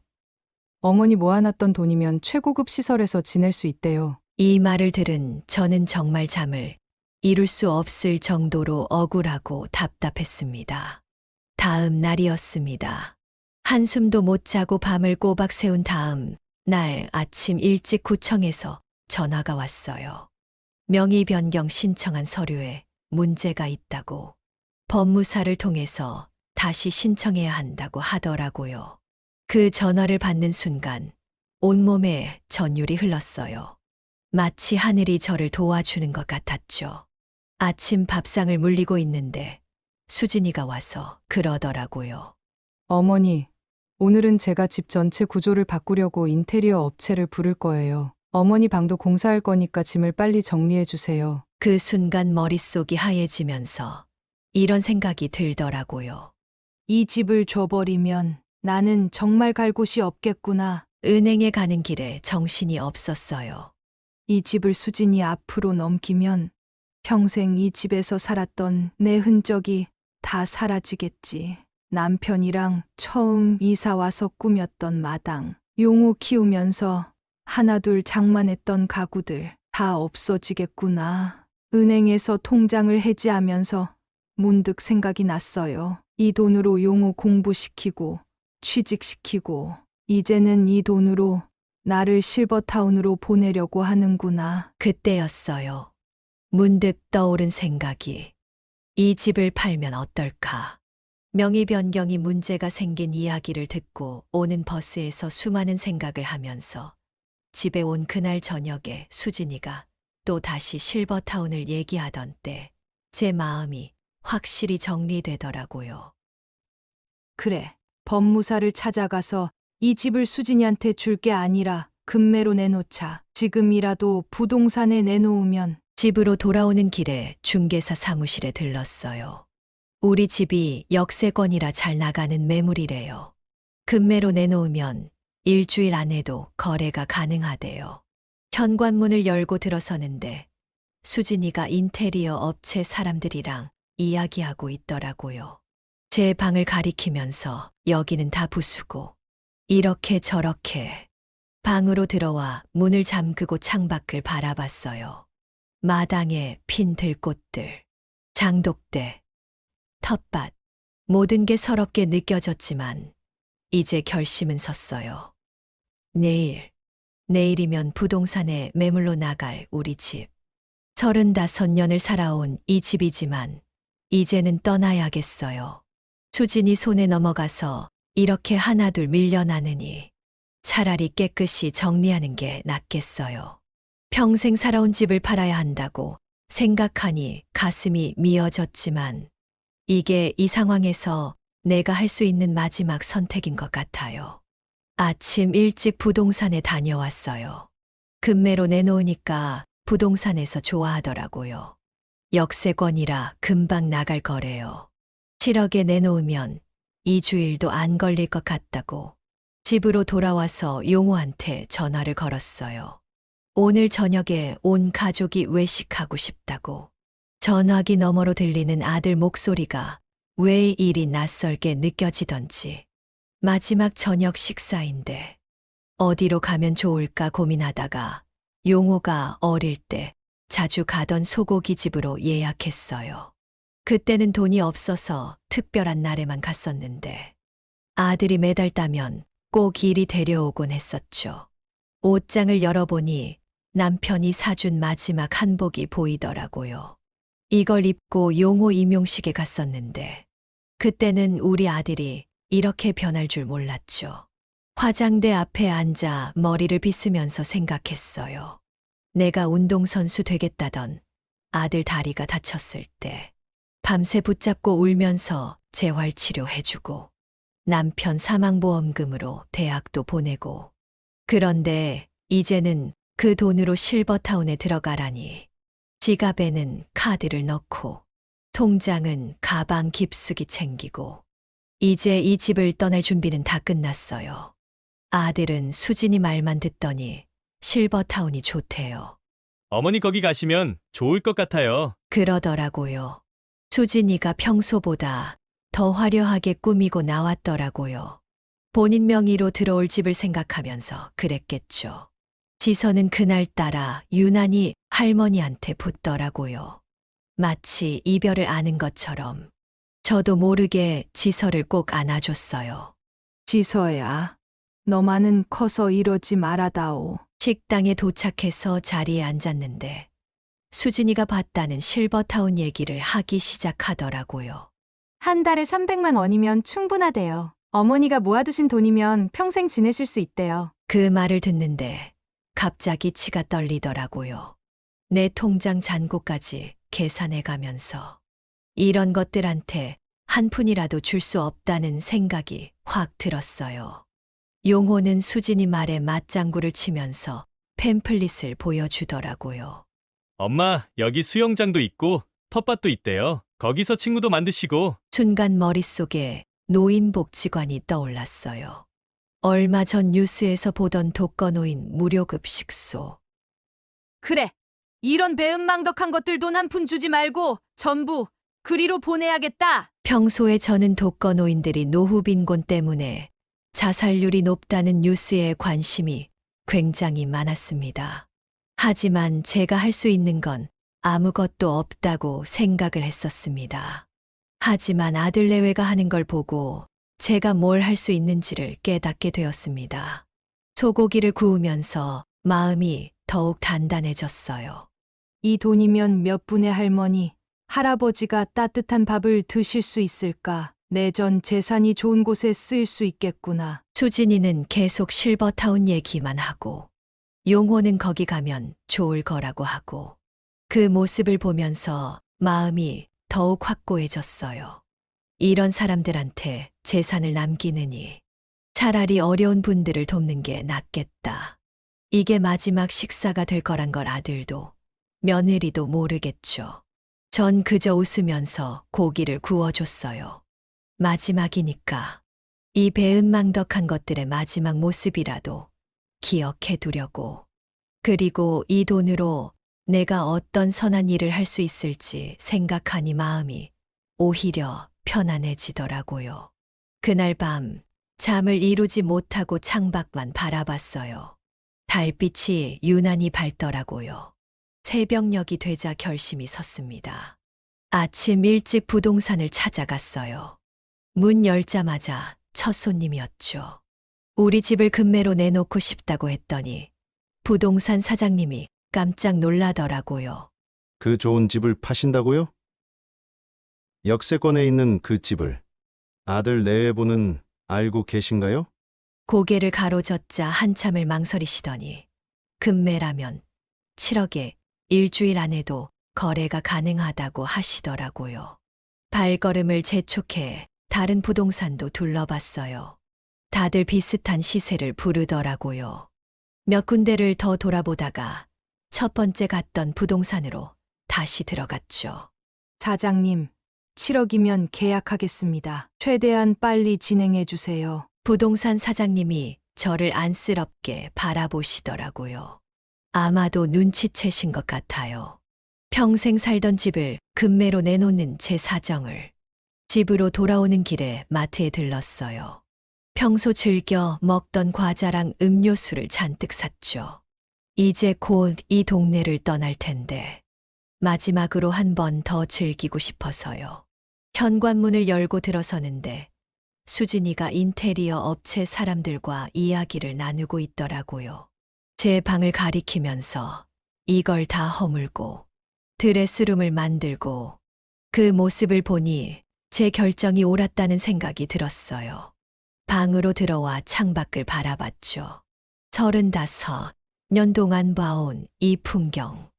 어머니 모아놨던 돈이면 최고급 시설에서 지낼 수 있대요. 이 말을 들은 저는 정말 잠을 이룰 수 없을 정도로 억울하고 답답했습니다. 다음 날이었습니다. 한숨도 못 자고 밤을 꼬박 새운 다음 날 아침 일찍 구청에서 전화가 왔어요. 명의 변경 신청한 서류에 문제가 있다고 법무사를 통해서 다시 신청해야 한다고 하더라고요. 그 전화를 받는 순간 온몸에 전율이 흘렀어요. 마치 하늘이 저를 도와주는 것 같았죠. 아침 밥상을 물리고 있는데 수진이가 와서 그러더라고요. 어머니, 오늘은 제가 집 전체 구조를 바꾸려고 인테리어 업체를 부를 거예요. 어머니 방도 공사할 거니까 짐을 빨리 정리해 주세요. 그 순간 머릿속이 하얘지면서 이런 생각이 들더라고요. 이 집을 줘버리면 나는 정말 갈 곳이 없겠구나. 은행에 가는 길에 정신이 없었어요. 이 집을 수진이 앞으로 넘기면 평생 이 집에서 살았던 내 흔적이 다 사라지겠지. 남편이랑 처음 이사 와서 꾸몄던 마당, 용호 키우면서 하나둘 장만했던 가구들 다 없어지겠구나. 은행에서 통장을 해지하면서 문득 생각이 났어요. 이 돈으로 용호 공부시키고 취직시키고 이제는 이 돈으로 나를 실버타운으로 보내려고 하는구나. 그때였어요. 문득 떠오른 생각이 이 집을 팔면 어떨까? 명의 변경이 문제가 생긴 이야기를 듣고 오는 버스에서 수많은 생각을 하면서 집에 온 그날 저녁에 수진이가 또 다시 실버타운을 얘기하던 때 제 마음이 확실히 정리되더라고요. 그래, 법무사를 찾아가서 이 집을 수진이한테 줄 게 아니라 금매로 내놓자. 지금이라도 부동산에 내놓으면 집으로 돌아오는 길에 중개사 사무실에 들렀어요. 우리 집이 역세권이라 잘 나가는 매물이래요. 금매로 내놓으면 일주일 안에도 거래가 가능하대요. 현관문을 열고 들어서는데 수진이가 인테리어 업체 사람들이랑 이야기하고 있더라고요. 제 방을 가리키면서 여기는 다 부수고 이렇게 저렇게 방으로 들어와 문을 잠그고 창밖을 바라봤어요. 마당에 핀 들꽃들, 장독대, 텃밭, 모든 게 서럽게 느껴졌지만 이제 결심은 섰어요. 내일이면 부동산에 매물로 나갈 우리 집. 35년을 살아온 이 집이지만 이제는 떠나야겠어요. 수진이 손에 넘어가서 이렇게 하나둘 밀려나느니 차라리 깨끗이 정리하는 게 낫겠어요. 평생 살아온 집을 팔아야 한다고 생각하니 가슴이 미어졌지만 이게 이 상황에서 내가 할 수 있는 마지막 선택인 것 같아요. 아침 일찍 부동산에 다녀왔어요. 금매로 내놓으니까 부동산에서 좋아하더라고요. 역세권이라 금방 나갈 거래요. 7억에 내놓으면 2주일도 안 걸릴 것 같다고 집으로 돌아와서 용호한테 전화를 걸었어요. 오늘 저녁에 온 가족이 외식하고 싶다고. 전화기 너머로 들리는 아들 목소리가 왜 이리 낯설게 느껴지던지. 마지막 저녁 식사인데 어디로 가면 좋을까 고민하다가 용호가 어릴 때 자주 가던 소고기 집으로 예약했어요. 그때는 돈이 없어서 특별한 날에만 갔었는데 아들이 매달 따면 꼭 이리 데려오곤 했었죠. 옷장을 열어보니 남편이 사준 마지막 한복이 보이더라고요. 이걸 입고 용호 임용식에 갔었는데 그때는 우리 아들이 이렇게 변할 줄 몰랐죠. 화장대 앞에 앉아 머리를 빗으면서 생각했어요. 내가 운동선수 되겠다던 아들 다리가 다쳤을 때 밤새 붙잡고 울면서 재활치료해주고 남편 사망보험금으로 대학도 보내고 그런데 이제는 그 돈으로 실버타운에 들어가라니 지갑에는 카드를 넣고 통장은 가방 깊숙이 챙기고 이제 이 집을 떠날 준비는 다 끝났어요. 아들은 수진이 말만 듣더니 실버타운이 좋대요. 어머니 거기 가시면 좋을 것 같아요. 그러더라고요. 수진이가 평소보다 더 화려하게 꾸미고 나왔더라고요. 본인 명의로 들어올 집을 생각하면서 그랬겠죠. 지서는 그날따라 유난히 할머니한테 붙더라고요. 마치 이별을 아는 것처럼 저도 모르게 지서를 꼭 안아줬어요. 지서야, 너만은 커서 이러지 말아다오. 식당에 도착해서 자리에 앉았는데 수진이가 봤다는 실버타운 얘기를 하기 시작하더라고요. 한 달에 300만 원이면 충분하대요. 어머니가 모아두신 돈이면 평생 지내실 수 있대요. 그 말을 듣는데 갑자기 치가 떨리더라고요. 내 통장 잔고까지 계산해 가면서 이런 것들한테 한 푼이라도 줄 수 없다는 생각이 확 들었어요. 용호는 수진이 말에 맞장구를 치면서 팸플릿을 보여주더라고요. 엄마, 여기 수영장도 있고 텃밭도 있대요. 거기서 친구도 만드시고. 순간 머릿속에 노인복지관이 떠올랐어요. 얼마 전 뉴스에서 보던 독거노인 무료급 식소. 그래. 이런 배은망덕한 것들 돈 한 푼 주지 말고 전부 그리로 보내야겠다. 평소에 저는 독거노인들이 노후 빈곤 때문에 자살률이 높다는 뉴스에 관심이 굉장히 많았습니다. 하지만 제가 할 수 있는 건 아무것도 없다고 생각을 했었습니다. 하지만 아들 내외가 하는 걸 보고 제가 뭘 할 수 있는지를 깨닫게 되었습니다. 소고기를 구우면서 마음이 더욱 단단해졌어요. 이 돈이면 몇 분의 할머니, 할아버지가 따뜻한 밥을 드실 수 있을까? 내 전 재산이 좋은 곳에 쓰일 수 있겠구나. 수진이는 계속 실버타운 얘기만 하고 용호는 거기 가면 좋을 거라고 하고 그 모습을 보면서 마음이 더욱 확고해졌어요. 이런 사람들한테 재산을 남기느니 차라리 어려운 분들을 돕는 게 낫겠다. 이게 마지막 식사가 될 거란 걸 아들도 며느리도 모르겠죠. 전 그저 웃으면서 고기를 구워줬어요. 마지막이니까 이 배은망덕한 것들의 마지막 모습이라도 기억해 두려고. 그리고 이 돈으로 내가 어떤 선한 일을 할 수 있을지 생각하니 마음이 오히려 편안해지더라고요. 그날 밤 잠을 이루지 못하고 창밖만 바라봤어요. 달빛이 유난히 밝더라고요. 새벽녘이 되자 결심이 섰습니다. 아침 일찍 부동산을 찾아갔어요. 문 열자마자 첫 손님이었죠. 우리 집을 금매로 내놓고 싶다고 했더니 부동산 사장님이 깜짝 놀라더라고요. 그 좋은 집을 파신다고요? 역세권에 있는 그 집을 아들 내외분은 알고 계신가요? 고개를 가로젓자 한참을 망설이시더니 금매라면 7억에 일주일 안에도 거래가 가능하다고 하시더라고요. 발걸음을 재촉해 다른 부동산도 둘러봤어요. 다들 비슷한 시세를 부르더라고요. 몇 군데를 더 돌아보다가 첫 번째 갔던 부동산으로 다시 들어갔죠. 사장님, 7억이면 계약하겠습니다. 최대한 빨리 진행해 주세요. 부동산 사장님이 저를 안쓰럽게 바라보시더라고요. 아마도 눈치채신 것 같아요. 평생 살던 집을 금매로 내놓는 제 사정을. 집으로 돌아오는 길에 마트에 들렀어요. 평소 즐겨 먹던 과자랑 음료수를 잔뜩 샀죠. 이제 곧 이 동네를 떠날 텐데 마지막으로 한 번 더 즐기고 싶어서요. 현관문을 열고 들어서는데 수진이가 인테리어 업체 사람들과 이야기를 나누고 있더라고요. 제 방을 가리키면서 이걸 다 허물고 드레스룸을 만들고 그 모습을 보니 제 결정이 옳았다는 생각이 들었어요. 방으로 들어와 창밖을 바라봤죠. 35년 동안 봐온 이 풍경.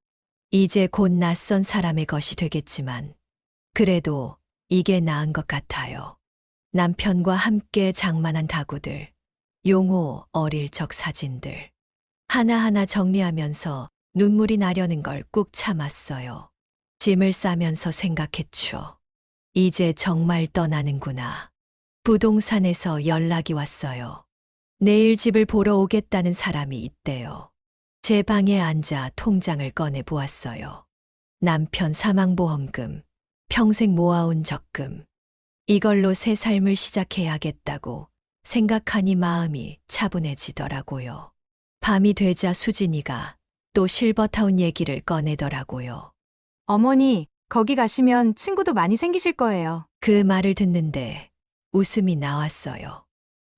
이제 곧 낯선 사람의 것이 되겠지만 그래도 이게 나은 것 같아요. 남편과 함께 장만한 다구들, 용호 어릴 적 사진들. 하나하나 정리하면서 눈물이 나려는 걸 꾹 참았어요. 짐을 싸면서 생각했죠. 이제 정말 떠나는구나. 부동산에서 연락이 왔어요. 내일 집을 보러 오겠다는 사람이 있대요. 제 방에 앉아 통장을 꺼내 보았어요. 남편 사망보험금, 평생 모아온 적금. 이걸로 새 삶을 시작해야겠다고 생각하니 마음이 차분해지더라고요. 밤이 되자 수진이가 또 실버타운 얘기를 꺼내더라고요. 어머니, 거기 가시면 친구도 많이 생기실 거예요. 그 말을 듣는데 웃음이 나왔어요.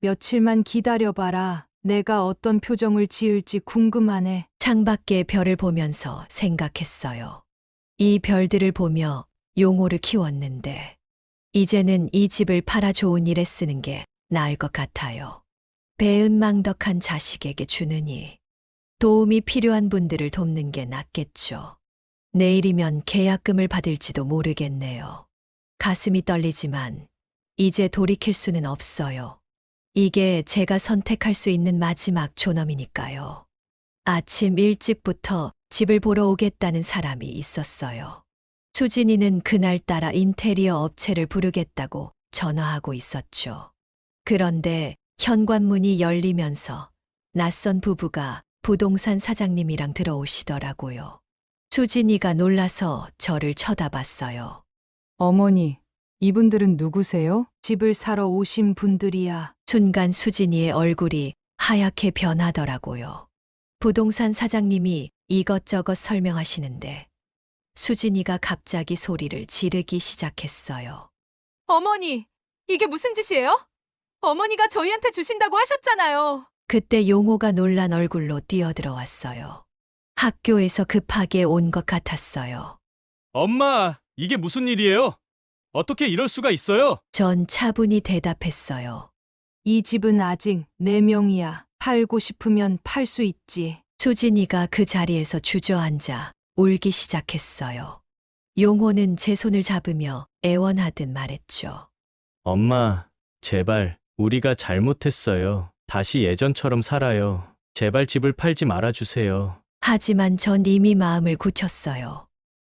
며칠만 기다려봐라. 내가 어떤 표정을 지을지 궁금하네. 창밖의 별을 보면서 생각했어요. 이 별들을 보며 용호를 키웠는데 이제는 이 집을 팔아 좋은 일에 쓰는 게 나을 것 같아요. 배은망덕한 자식에게 주느니 도움이 필요한 분들을 돕는 게 낫겠죠. 내일이면 계약금을 받을지도 모르겠네요. 가슴이 떨리지만 이제 돌이킬 수는 없어요. 이게 제가 선택할 수 있는 마지막 존엄이니까요. 아침 일찍부터 집을 보러 오겠다는 사람이 있었어요. 수진이는 그날따라 인테리어 업체를 부르겠다고 전화하고 있었죠. 그런데 현관문이 열리면서 낯선 부부가 부동산 사장님이랑 들어오시더라고요. 수진이가 놀라서 저를 쳐다봤어요. 어머니, 이분들은 누구세요? 집을 사러 오신 분들이야. 순간 수진이의 얼굴이 하얗게 변하더라고요. 부동산 사장님이 이것저것 설명하시는데 수진이가 갑자기 소리를 지르기 시작했어요. 어머니, 이게 무슨 짓이에요? 어머니가 저희한테 주신다고 하셨잖아요. 그때 용호가 놀란 얼굴로 뛰어들어왔어요. 학교에서 급하게 온 것 같았어요. 엄마, 이게 무슨 일이에요? 어떻게 이럴 수가 있어요? 전 차분히 대답했어요. 이 집은 아직 4명이야. 팔고 싶으면 팔 수 있지. 수진이가 그 자리에서 주저앉아 울기 시작했어요. 용호는 제 손을 잡으며 애원하듯 말했죠. 엄마, 제발, 우리가 잘못했어요. 다시 예전처럼 살아요. 제발 집을 팔지 말아주세요. 하지만 전 이미 마음을 굳혔어요.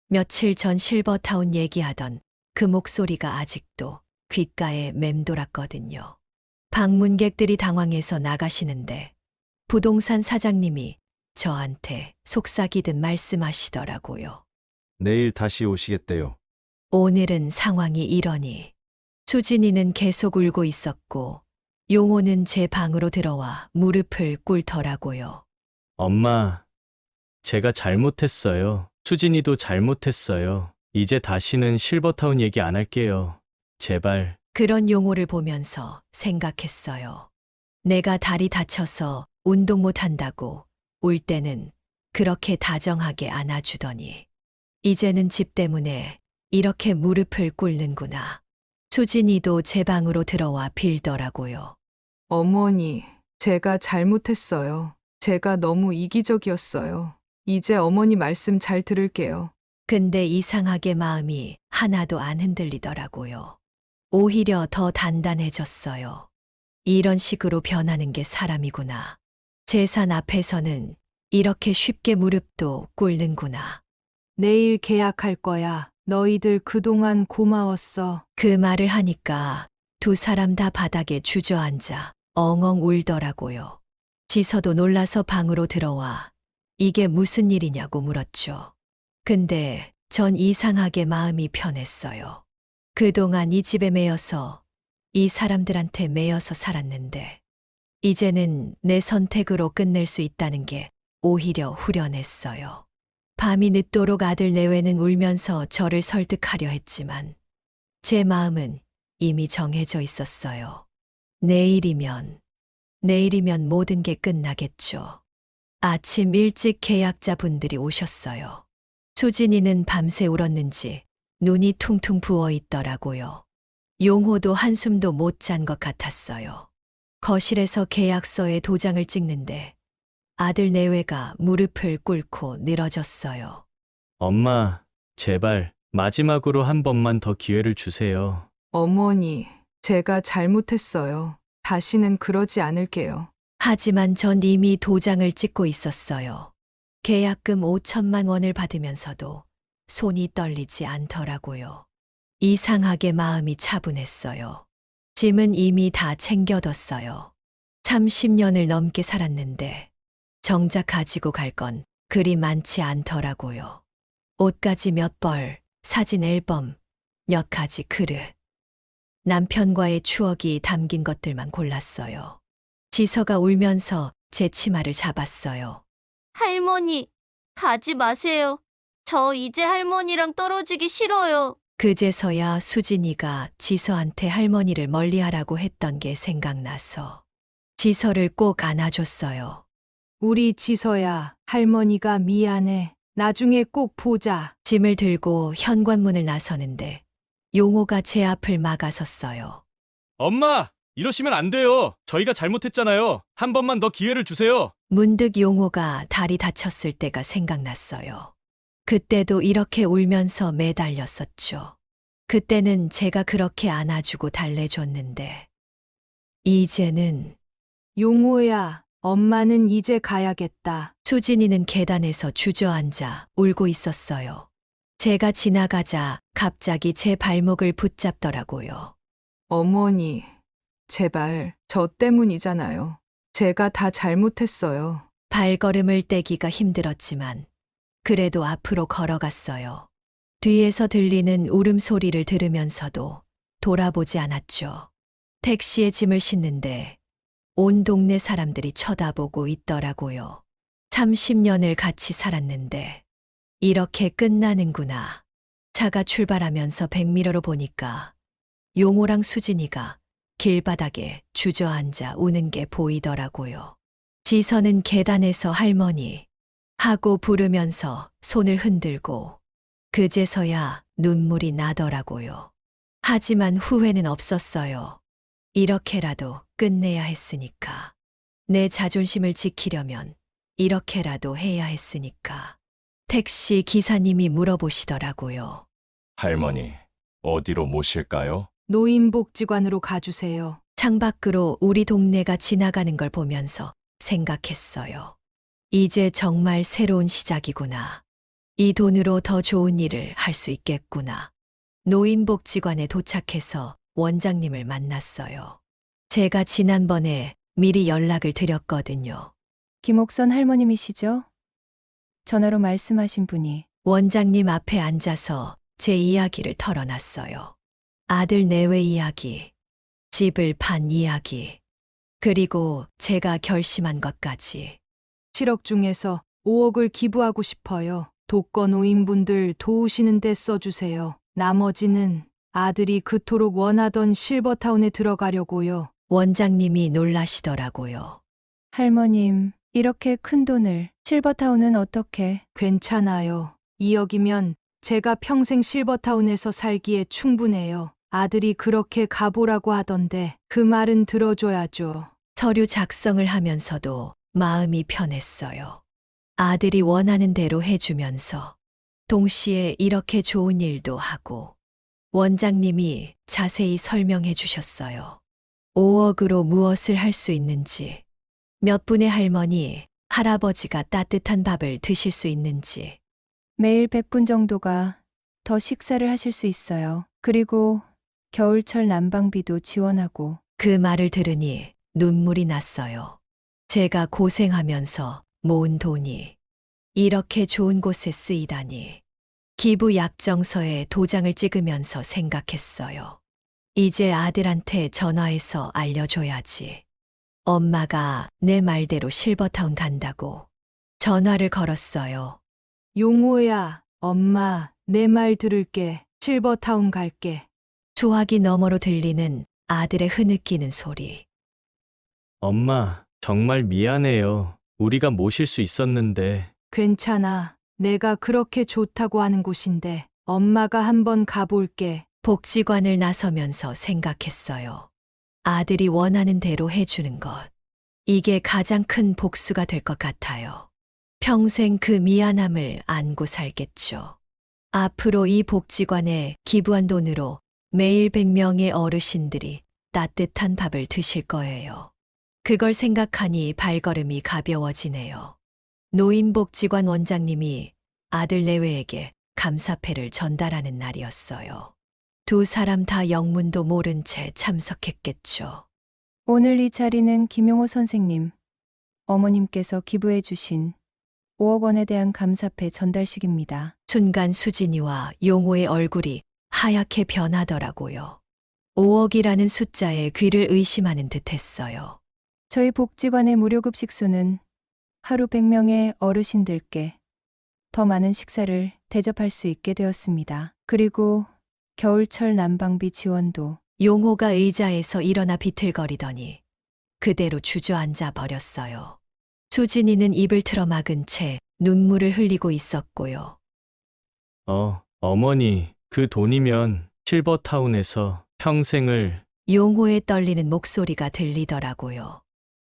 며칠 전 실버타운 얘기하던 그 목소리가 아직도 귓가에 맴돌았거든요. 방문객들이 당황해서 나가시는데 부동산 사장님이 저한테 속삭이듯 말씀하시더라고요. 내일 다시 오시겠대요. 오늘은 상황이 이러니 수진이는 계속 울고 있었고 용호는 제 방으로 들어와 무릎을 꿇더라고요. 엄마, 제가 잘못했어요. 수진이도 잘못했어요. 이제 다시는 실버타운 얘기 안 할게요. 제발. 그런 용호를 보면서 생각했어요. 내가 다리 다쳐서 운동 못 한다고 울 때는 그렇게 다정하게 안아주더니 이제는 집 때문에 이렇게 무릎을 꿇는구나. 수진이도 제 방으로 들어와 빌더라고요. 어머니, 제가 잘못했어요. 제가 너무 이기적이었어요. 이제 어머니 말씀 잘 들을게요. 근데 이상하게 마음이 하나도 안 흔들리더라고요. 오히려 더 단단해졌어요. 이런 식으로 변하는 게 사람이구나. 재산 앞에서는 이렇게 쉽게 무릎도 꿇는구나. 내일 계약할 거야. 너희들 그동안 고마웠어. 그 말을 하니까 두 사람 다 바닥에 주저앉아 엉엉 울더라고요. 지서도 놀라서 방으로 들어와 이게 무슨 일이냐고 물었죠. 근데 전 이상하게 마음이 편했어요. 그동안 이 집에 매여서 이 사람들한테 매여서 살았는데 이제는 내 선택으로 끝낼 수 있다는 게 오히려 후련했어요. 밤이 늦도록 아들 내외는 울면서 저를 설득하려 했지만 제 마음은 이미 정해져 있었어요. 내일이면 모든 게 끝나겠죠. 아침 일찍 계약자분들이 오셨어요. 수진이는 밤새 울었는지 눈이 퉁퉁 부어 있더라고요. 용호도 한숨도 못 잔 것 같았어요. 거실에서 계약서에 도장을 찍는데 아들 내외가 무릎을 꿇고 늘어졌어요. 엄마, 제발, 마지막으로 한 번만 더 기회를 주세요. 어머니, 제가 잘못했어요. 다시는 그러지 않을게요. 하지만 전 이미 도장을 찍고 있었어요. 계약금 5천만 원을 받으면서도 손이 떨리지 않더라고요. 이상하게 마음이 차분했어요. 짐은 이미 다 챙겨뒀어요. 30년을 넘게 살았는데 정작 가지고 갈 건 그리 많지 않더라고요. 옷가지 몇 벌, 사진 앨범, 몇 가지 그릇. 남편과의 추억이 담긴 것들만 골랐어요. 지서가 울면서 제 치마를 잡았어요. 할머니, 가지 마세요. 저 이제 할머니랑 떨어지기 싫어요. 그제서야 수진이가 지서한테 할머니를 멀리하라고 했던 게 생각나서 지서를 꼭 안아줬어요. 우리 지서야, 할머니가 미안해. 나중에 꼭 보자. 짐을 들고 현관문을 나서는데 용호가 제 앞을 막아섰어요. 엄마, 이러시면 안 돼요. 저희가 잘못했잖아요. 한 번만 더 기회를 주세요. 문득 용호가 다리 다쳤을 때가 생각났어요. 그때도 이렇게 울면서 매달렸었죠. 그때는 제가 그렇게 안아주고 달래줬는데 이제는 용호야, 엄마는 이제 가야겠다. 수진이는 계단에서 주저앉아 울고 있었어요. 제가 지나가자 갑자기 제 발목을 붙잡더라고요. 어머니, 제발, 저 때문이잖아요. 제가 다 잘못했어요. 발걸음을 떼기가 힘들었지만 그래도 앞으로 걸어갔어요. 뒤에서 들리는 울음소리를 들으면서도 돌아보지 않았죠. 택시에 짐을 싣는데 온 동네 사람들이 쳐다보고 있더라고요. 30년을 같이 살았는데 이렇게 끝나는구나. 차가 출발하면서 백미러로 보니까 용호랑 수진이가 길바닥에 주저앉아 우는 게 보이더라고요. 지선은 계단에서 할머니 하고 부르면서 손을 흔들고 그제서야 눈물이 나더라고요. 하지만 후회는 없었어요. 이렇게라도 끝내야 했으니까. 내 자존심을 지키려면 이렇게라도 해야 했으니까. 택시 기사님이 물어보시더라고요. 할머니, 어디로 모실까요? 노인복지관으로 가주세요. 창밖으로 우리 동네가 지나가는 걸 보면서 생각했어요. 이제 정말 새로운 시작이구나. 이 돈으로 더 좋은 일을 할 수 있겠구나. 노인복지관에 도착해서 원장님을 만났어요. 제가 지난번에 미리 연락을 드렸거든요. 김옥선 할머님이시죠? 전화로 말씀하신 분이. 원장님 앞에 앉아서 제 이야기를 털어놨어요. 아들 내외 이야기, 집을 판 이야기, 그리고 제가 결심한 것까지. 7억 중에서 5억을 기부하고 싶어요. 독거노인분들 도우시는 데 써주세요. 나머지는 아들이 그토록 원하던 실버타운에 들어가려고요. 원장님이 놀라시더라고요. 할머님, 이렇게 큰 돈을 실버타운은 어떻게? 괜찮아요. 2억이면 제가 평생 실버타운에서 살기에 충분해요. 아들이 그렇게 가보라고 하던데 그 말은 들어줘야죠. 서류 작성을 하면서도 마음이 편했어요. 아들이 원하는 대로 해주면서 동시에 이렇게 좋은 일도 하고 원장님이 자세히 설명해 주셨어요. 5억으로 무엇을 할 수 있는지, 몇 분의 할머니, 할아버지가 따뜻한 밥을 드실 수 있는지, 매일 100분 정도가 더 식사를 하실 수 있어요. 그리고 겨울철 난방비도 지원하고. 그 말을 들으니 눈물이 났어요. 제가 고생하면서 모은 돈이 이렇게 좋은 곳에 쓰이다니. 기부 약정서에 도장을 찍으면서 생각했어요. 이제 아들한테 전화해서 알려줘야지. 엄마가 내 말대로 실버타운 간다고. 전화를 걸었어요. 용호야, 엄마, 내 말 들을게. 실버타운 갈게. 수화기 너머로 들리는 아들의 흐느끼는 소리. 엄마, 정말 미안해요. 우리가 모실 수 있었는데. 괜찮아. 내가 그렇게 좋다고 하는 곳인데 엄마가 한번 가볼게. 복지관을 나서면서 생각했어요. 아들이 원하는 대로 해주는 것. 이게 가장 큰 복수가 될 것 같아요. 평생 그 미안함을 안고 살겠죠. 앞으로 이 복지관에 기부한 돈으로 매일 100명의 어르신들이 따뜻한 밥을 드실 거예요. 그걸 생각하니 발걸음이 가벼워지네요. 노인복지관 원장님이 아들 내외에게 감사패를 전달하는 날이었어요. 두 사람 다 영문도 모른 채 참석했겠죠. 오늘 이 자리는 김용호 선생님, 어머님께서 기부해 주신 5억 원에 대한 감사패 전달식입니다. 순간 수진이와 용호의 얼굴이 하얗게 변하더라고요. 5억이라는 숫자에 귀를 의심하는 듯 했어요. 저희 복지관의 무료급식소는 하루 100명의 어르신들께 더 많은 식사를 대접할 수 있게 되었습니다. 그리고 겨울철 난방비 지원도. 용호가 의자에서 일어나 비틀거리더니 그대로 주저앉아 버렸어요. 수진이는 입을 틀어막은 채 눈물을 흘리고 있었고요. 어머니, 그 돈이면 실버타운에서 평생을. 용호의 떨리는 목소리가 들리더라고요.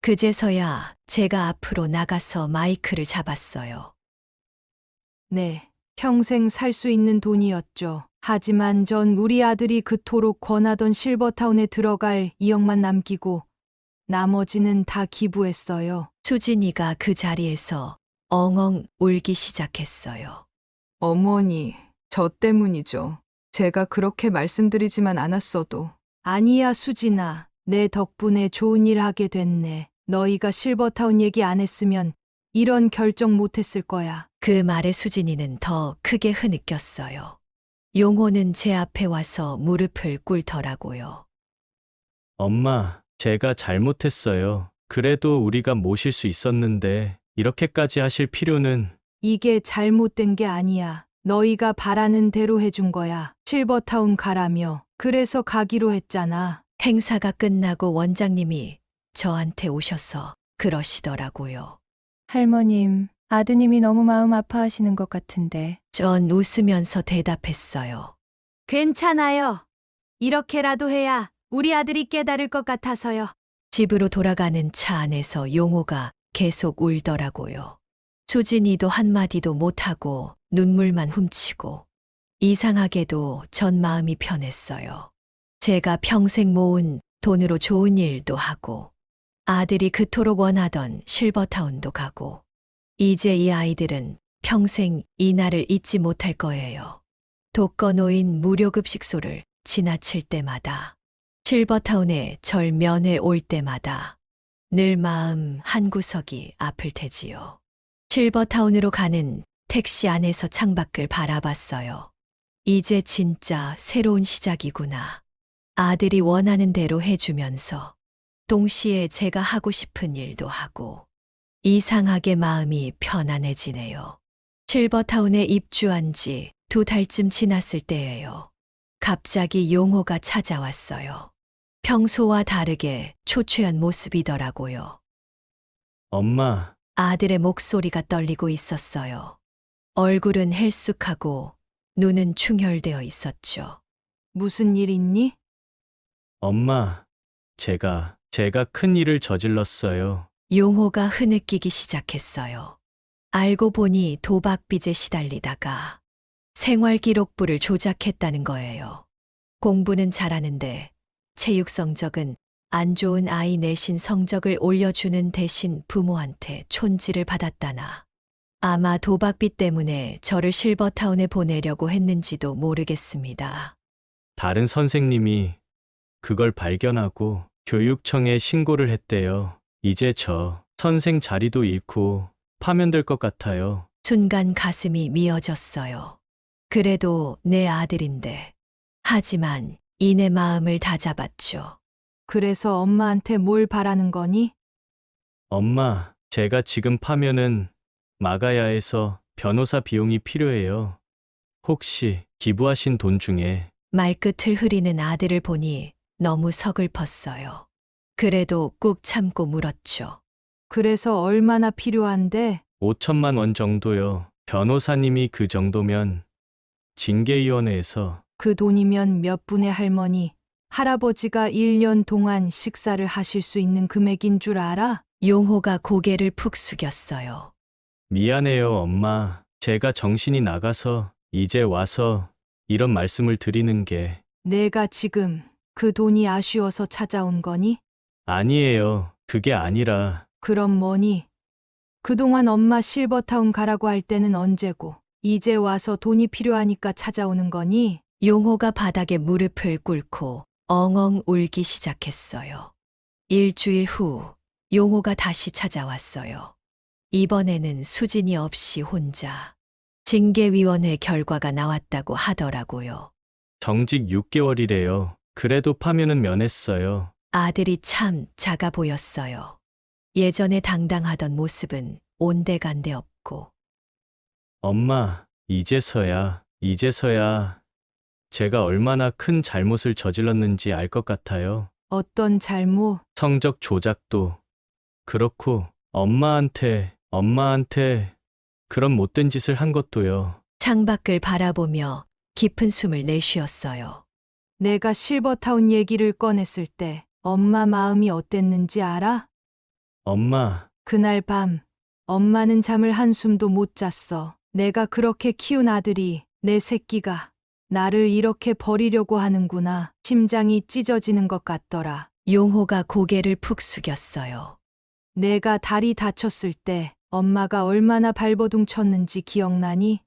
그제서야 제가 앞으로 나가서 마이크를 잡았어요. 네, 평생 살 수 있는 돈이었죠. 하지만 전 우리 아들이 그토록 권하던 실버타운에 들어갈 2억만 남기고 나머지는 다 기부했어요. 수진이가 그 자리에서 엉엉 울기 시작했어요. 어머니, 저 때문이죠. 제가 그렇게 말씀드리지만 않았어도. 아니야, 수진아. 내 덕분에 좋은 일 하게 됐네. 너희가 실버타운 얘기 안 했으면 이런 결정 못 했을 거야. 그 말에 수진이는 더 크게 흐느꼈어요. 용호는 제 앞에 와서 무릎을 꿇더라고요. 엄마, 제가 잘못했어요. 그래도 우리가 모실 수 있었는데 이렇게까지 하실 필요는. 이게 잘못된 게 아니야. 너희가 바라는 대로 해준 거야. 실버타운 가라며. 그래서 가기로 했잖아. 행사가 끝나고 원장님이 저한테 오셔서 그러시더라고요. 할머님, 아드님이 너무 마음 아파하시는 것 같은데. 전 웃으면서 대답했어요. 괜찮아요. 이렇게라도 해야 우리 아들이 깨달을 것 같아서요. 집으로 돌아가는 차 안에서 용호가 계속 울더라고요. 수진이도 한마디도 못하고 눈물만 훔치고 이상하게도 전 마음이 편했어요. 제가 평생 모은 돈으로 좋은 일도 하고 아들이 그토록 원하던 실버타운도 가고 이제 이 아이들은 평생 이 날을 잊지 못할 거예요. 독거노인 무료급식소를 지나칠 때마다 실버타운에 절 면회 올 때마다 늘 마음 한구석이 아플 테지요. 실버타운으로 가는 택시 안에서 창밖을 바라봤어요. 이제 진짜 새로운 시작이구나. 아들이 원하는 대로 해주면서 동시에 제가 하고 싶은 일도 하고 이상하게 마음이 편안해지네요. 실버타운에 입주한 지 2달쯤 지났을 때예요. 갑자기 용호가 찾아왔어요. 평소와 다르게 초췌한 모습이더라고요. 엄마, 아들의 목소리가 떨리고 있었어요. 얼굴은 헬쑥하고 눈은 충혈되어 있었죠. 무슨 일 있니? 엄마, 제가 큰 일을 저질렀어요. 용호가 흐느끼기 시작했어요. 알고 보니 도박빚에 시달리다가 생활기록부를 조작했다는 거예요. 공부는 잘하는데 체육 성적은 안 좋은 아이 내신 성적을 올려주는 대신 부모한테 촌지를 받았다나 아마 도박빚 때문에 저를 실버타운에 보내려고 했는지도 모르겠습니다. 다른 선생님이 그걸 발견하고 교육청에 신고를 했대요. 이제 저 선생 자리도 잃고 파면될 것 같아요. 순간 가슴이 미어졌어요. 그래도 내 아들인데. 하지만 이내 마음을 다잡았죠. 그래서 엄마한테 뭘 바라는 거니? 엄마, 제가 지금 파면은 막아야 해서 변호사 비용이 필요해요. 혹시 기부하신 돈 중에. 말끝을 흐리는 아들을 보니 너무 서글펐어요. 그래도 꾹 참고 물었죠. 그래서 얼마나 필요한데? 5천만 원 정도요. 변호사님이 그 정도면 징계위원회에서. 그 돈이면 몇 분의 할머니, 할아버지가 1년 동안 식사를 하실 수 있는 금액인 줄 알아? 용호가 고개를 푹 숙였어요. 미안해요, 엄마. 제가 정신이 나가서 이제 와서 이런 말씀을 드리는 게. 내가 지금 그 돈이 아쉬워서 찾아온 거니? 아니에요. 그게 아니라. 그럼 뭐니? 그동안 엄마 실버타운 가라고 할 때는 언제고, 이제 와서 돈이 필요하니까 찾아오는 거니? 용호가 바닥에 무릎을 꿇고 엉엉 울기 시작했어요. 일주일 후 용호가 다시 찾아왔어요. 이번에는 수진이 없이 혼자. 징계위원회 결과가 나왔다고 하더라고요. 정직 6개월이래요. 그래도 파면은 면했어요. 아들이 참 작아 보였어요. 예전에 당당하던 모습은 온데간데 없고. 엄마, 이제서야 제가 얼마나 큰 잘못을 저질렀는지 알 것 같아요. 어떤 잘못? 성적 조작도 그렇고 엄마한테 그런 못된 짓을 한 것도요. 창밖을 바라보며 깊은 숨을 내쉬었어요. 내가 실버타운 얘기를 꺼냈을 때 엄마 마음이 어땠는지 알아? 엄마, 그날 밤 엄마는 잠을 한숨도 못 잤어. 내가 그렇게 키운 아들이, 내 새끼가 나를 이렇게 버리려고 하는구나. 심장이 찢어지는 것 같더라. 용호가 고개를 푹 숙였어요. 내가 다리 다쳤을 때 엄마가 얼마나 발버둥 쳤는지 기억나니?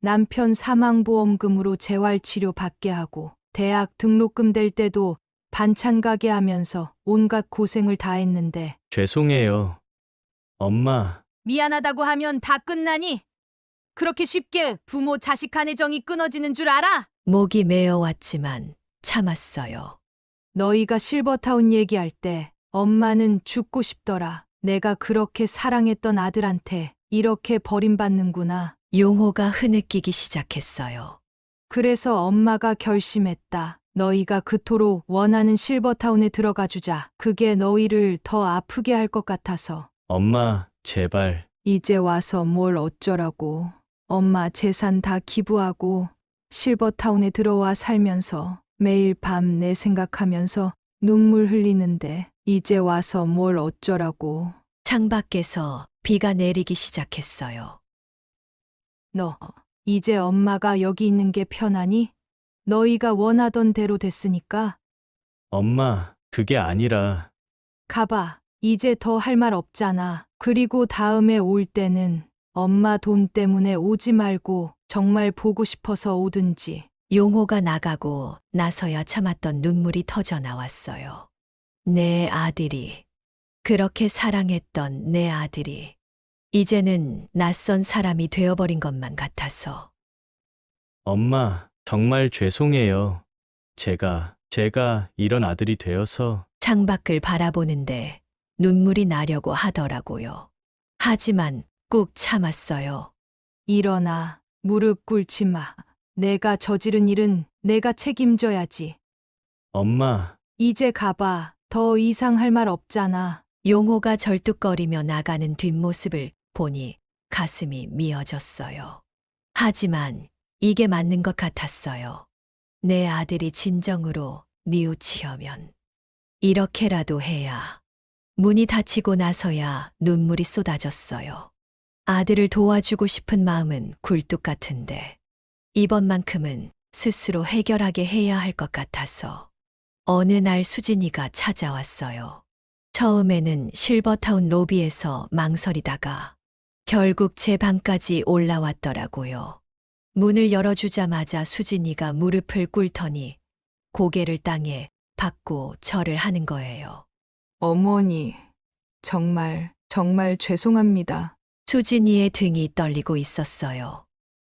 남편 사망보험금으로 재활치료 받게 하고 대학 등록금 댈 때도 반찬 가게 하면서 온갖 고생을 다 했는데 죄송해요. 엄마, 미안하다고 하면 다 끝나니? 그렇게 쉽게 부모 자식 간의 정이 끊어지는 줄 알아? 목이 메어왔지만 참았어요. 너희가 실버타운 얘기할 때 엄마는 죽고 싶더라. 내가 그렇게 사랑했던 아들한테 이렇게 버림받는구나. 용호가 흐느끼기 시작했어요. 그래서 엄마가 결심했다. 너희가 그토록 원하는 실버타운에 들어가 주자. 그게 너희를 더 아프게 할 것 같아서. 엄마, 제발. 이제 와서 뭘 어쩌라고. 엄마 재산 다 기부하고 실버타운에 들어와 살면서 매일 밤 내 생각하면서 눈물 흘리는데 이제 와서 뭘 어쩌라고. 창밖에서 비가 내리기 시작했어요. 너 이제 엄마가 여기 있는 게 편하니? 너희가 원하던 대로 됐으니까 엄마, 그게 아니라. 가봐. 이제 더 할 말 없잖아. 그리고 다음에 올 때는 엄마 돈 때문에 오지 말고 정말 보고 싶어서 오든지. 용호가 나가고 나서야 참았던 눈물이 터져 나왔어요. 내 아들이, 그렇게 사랑했던 내 아들이, 이제는 낯선 사람이 되어버린 것만 같아서. 엄마, 정말 죄송해요. 제가 이런 아들이 되어서. 창밖을 바라보는데 눈물이 나려고 하더라고요. 하지만 꾹 참았어요. 일어나. 무릎 꿇지 마. 내가 저지른 일은 내가 책임져야지. 엄마, 이제 가봐. 더 이상 할 말 없잖아. 용호가 절뚝거리며 나가는 뒷모습을 보니 가슴이 미어졌어요. 하지만 이게 맞는 것 같았어요. 내 아들이 진정으로 뉘우치려면 이렇게라도 해야. 문이 닫히고 나서야 눈물이 쏟아졌어요. 아들을 도와주고 싶은 마음은 굴뚝 같은데 이번만큼은 스스로 해결하게 해야 할 것 같아서 어느 날 수진이가 찾아왔어요. 처음에는 실버타운 로비에서 망설이다가 결국 제 방까지 올라왔더라고요. 문을 열어주자마자 수진이가 무릎을 꿇더니 고개를 땅에 박고 절을 하는 거예요. 어머니, 정말 죄송합니다. 수진이의 등이 떨리고 있었어요.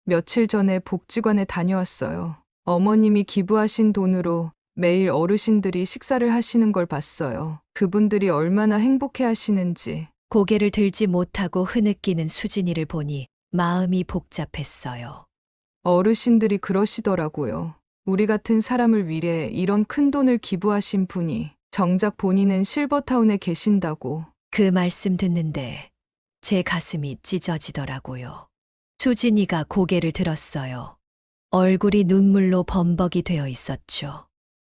며칠 전에 복지관에 다녀왔어요. 어머님이 기부하신 돈으로 매일 어르신들이 식사를 하시는 걸 봤어요. 그분들이 얼마나 행복해 하시는지. 고개를 들지 못하고 흐느끼는 수진이를 보니 마음이 복잡했어요. 어르신들이 그러시더라고요. 우리 같은 사람을 위해 이런 큰 돈을 기부하신 분이 정작 본인은 실버타운에 계신다고. 그 말씀 듣는데 제 가슴이 찢어지더라고요. 수진이가 고개를 들었어요. 얼굴이 눈물로 범벅이 되어 있었죠.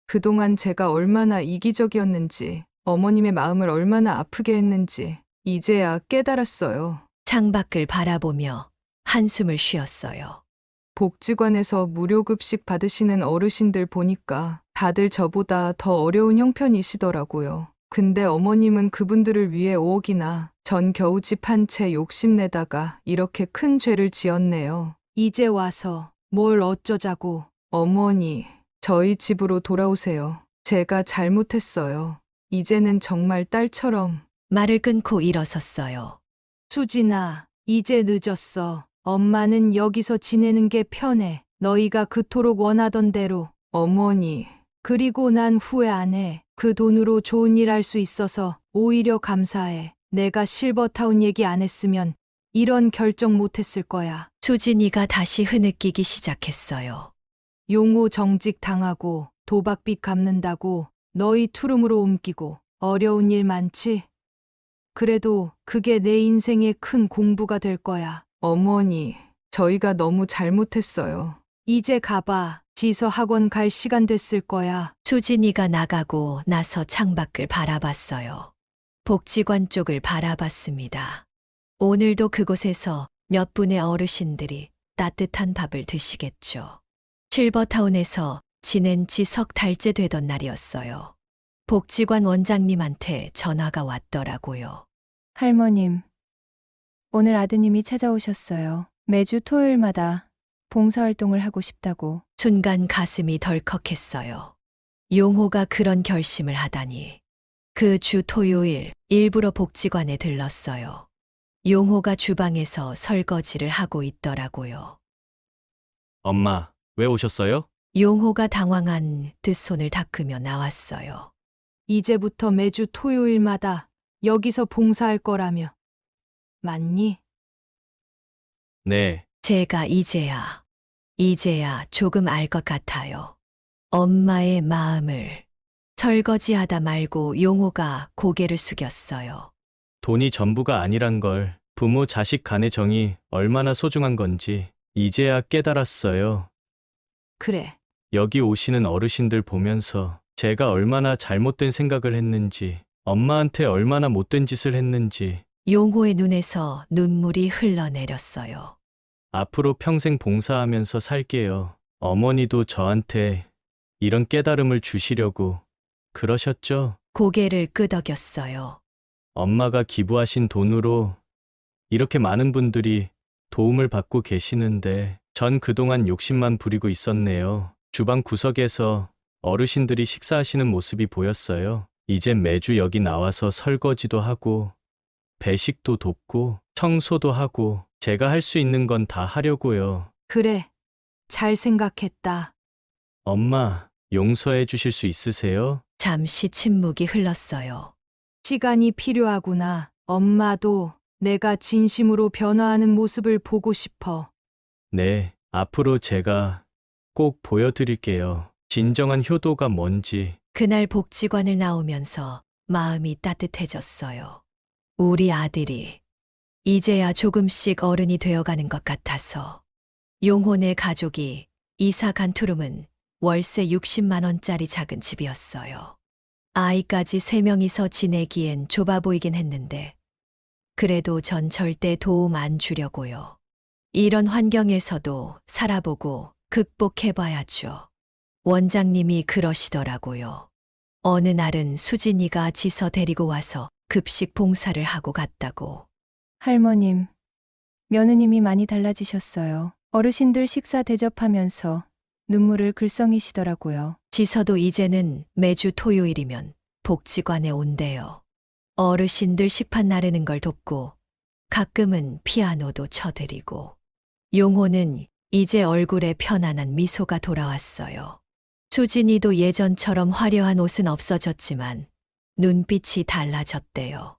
그동안 제가 얼마나 이기적이었는지, 어머님의 마음을 얼마나 아프게 했는지 이제야 깨달았어요. 창밖을 바라보며 한숨을 쉬었어요. 복지관에서 무료급식 받으시는 어르신들 보니까 다들 저보다 더 어려운 형편이시더라고요. 근데 어머님은 그분들을 위해 5억이나 전 겨우 집 한 채 욕심내다가 이렇게 큰 죄를 지었네요. 이제 와서 뭘 어쩌자고. 어머니, 저희 집으로 돌아오세요. 제가 잘못했어요. 이제는 정말 딸처럼. 말을 끊고 일어섰어요. 수진아, 이제 늦었어. 엄마는 여기서 지내는 게 편해. 너희가 그토록 원하던 대로. 어머니, 그리고 난 후회 안 해. 그 돈으로 좋은 일 할 수 있어서 오히려 감사해. 내가 실버타운 얘기 안 했으면 이런 결정 못 했을 거야. 수진이가 다시 흐느끼기 시작했어요. 용호 정직 당하고 도박빚 갚는다고 너희 투룸으로 옮기고 어려운 일 많지? 그래도 그게 내 인생의 큰 공부가 될 거야. 어머니, 저희가 너무 잘못했어요. 이제 가봐. 지서 학원 갈 시간 됐을 거야. 수진이가 나가고 나서 창밖을 바라봤어요. 복지관 쪽을 바라봤습니다. 오늘도 그곳에서 몇 분의 어르신들이 따뜻한 밥을 드시겠죠. 실버타운에서 지낸 지 석 달째 되던 날이었어요. 복지관 원장님한테 전화가 왔더라고요. 할머님, 오늘 아드님이 찾아오셨어요. 매주 토요일마다 봉사활동을 하고 싶다고. 순간 가슴이 덜컥했어요. 용호가 그런 결심을 하다니. 그 주 토요일 일부러 복지관에 들렀어요. 용호가 주방에서 설거지를 하고 있더라고요. 엄마, 왜 오셨어요? 용호가 당황한 듯 손을 닦으며 나왔어요. 이제부터 매주 토요일마다 여기서 봉사할 거라며. 맞니? 네, 제가 이제야 조금 알 것 같아요. 엄마의 마음을. 설거지하다 말고 용호가 고개를 숙였어요. 돈이 전부가 아니란 걸, 부모 자식 간의 정이 얼마나 소중한 건지 이제야 깨달았어요. 그래. 여기 오시는 어르신들 보면서 제가 얼마나 잘못된 생각을 했는지, 엄마한테 얼마나 못된 짓을 했는지, 용호의 눈에서 눈물이 흘러내렸어요. 앞으로 평생 봉사하면서 살게요. 어머니도 저한테 이런 깨달음을 주시려고 그러셨죠? 고개를 끄덕였어요. 엄마가 기부하신 돈으로 이렇게 많은 분들이 도움을 받고 계시는데 전 그동안 욕심만 부리고 있었네요. 주방 구석에서 어르신들이 식사하시는 모습이 보였어요. 이젠 매주 여기 나와서 설거지도 하고 배식도 돕고 청소도 하고 제가 할 수 있는 건 다 하려고요. 그래. 잘 생각했다. 엄마, 용서해 주실 수 있으세요? 잠시 침묵이 흘렀어요. 시간이 필요하구나. 엄마도 내가 진심으로 변화하는 모습을 보고 싶어. 네, 앞으로 제가 꼭 보여드릴게요. 진정한 효도가 뭔지. 그날 복지관을 나오면서 마음이 따뜻해졌어요. 우리 아들이 이제야 조금씩 어른이 되어가는 것 같아서. 용혼의 가족이 이사 간 투룸은 월세 60만 원짜리 작은 집이었어요. 아이까지 3명이서 지내기엔 좁아 보이긴 했는데 그래도 전 절대 도움 안 주려고요. 이런 환경에서도 살아보고 극복해봐야죠. 원장님이 그러시더라고요. 어느 날은 수진이가 지서 데리고 와서 급식 봉사를 하고 갔다고. 할머님, 며느님이 많이 달라지셨어요. 어르신들 식사 대접하면서 눈물을 글썽이시더라고요. 지서도 이제는 매주 토요일이면 복지관에 온대요. 어르신들 식판 나르는 걸 돕고 가끔은 피아노도 쳐드리고. 용호는 이제 얼굴에 편안한 미소가 돌아왔어요. 수진이도 예전처럼 화려한 옷은 없어졌지만 눈빛이 달라졌대요.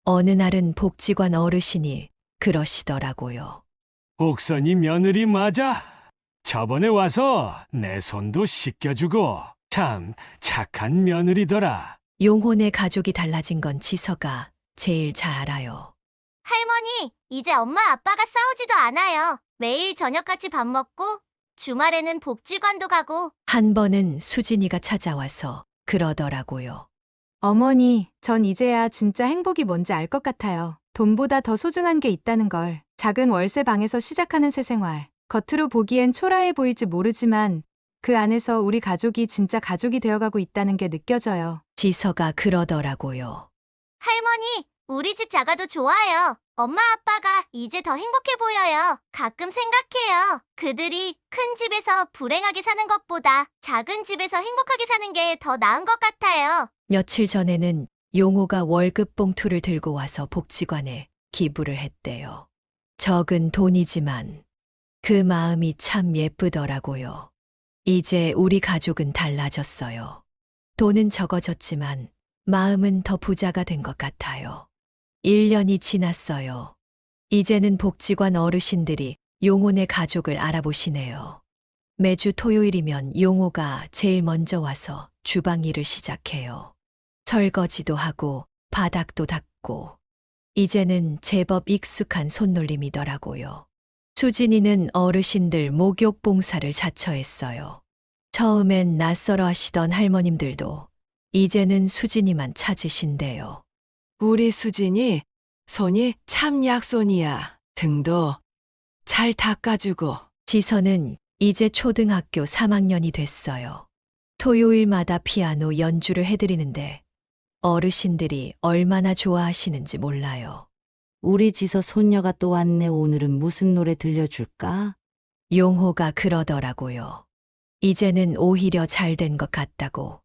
어느 날은 복지관 어르신이 그러시더라고요. 옥선이 며느리 맞아. 저번에 와서 내 손도 씻겨주고 참 착한 며느리더라. 용혼의 가족이 달라진 건 지서가 제일 잘 알아요. 할머니, 이제 엄마 아빠가 싸우지도 않아요. 매일 저녁같이 밥 먹고 주말에는 복지관도 가고. 한 번은 수진이가 찾아와서 그러더라고요. 어머니, 전 이제야 진짜 행복이 뭔지 알 것 같아요. 돈보다 더 소중한 게 있다는 걸. 작은 월세 방에서 시작하는 새 생활. 겉으로 보기엔 초라해 보일지 모르지만 그 안에서 우리 가족이 진짜 가족이 되어가고 있다는 게 느껴져요. 지서가 그러더라고요. 할머니, 우리 집 작아도 좋아요. 엄마 아빠가 이제 더 행복해 보여요. 가끔 생각해요. 그들이 큰 집에서 불행하게 사는 것보다 작은 집에서 행복하게 사는 게 더 나은 것 같아요. 며칠 전에는 용호가 월급 봉투를 들고 와서 복지관에 기부를 했대요. 적은 돈이지만 그 마음이 참 예쁘더라고요. 이제 우리 가족은 달라졌어요. 돈은 적어졌지만 마음은 더 부자가 된 것 같아요. 1년이 지났어요. 이제는 복지관 어르신들이 용호네 가족을 알아보시네요. 매주 토요일이면 용호가 제일 먼저 와서 주방 일을 시작해요. 설거지도 하고 바닥도 닦고. 이제는 제법 익숙한 손놀림이더라고요. 수진이는 어르신들 목욕 봉사를 자처했어요. 처음엔 낯설어 하시던 할머님들도 이제는 수진이만 찾으신대요. 우리 수진이 손이 참 약손이야. 등도 잘 닦아주고. 지서는 이제 초등학교 3학년이 됐어요. 토요일마다 피아노 연주를 해드리는데 어르신들이 얼마나 좋아하시는지 몰라요. 우리 지서 손녀가 또 왔네. 오늘은 무슨 노래 들려줄까? 용호가 그러더라고요. 이제는 오히려 잘 된 것 같다고.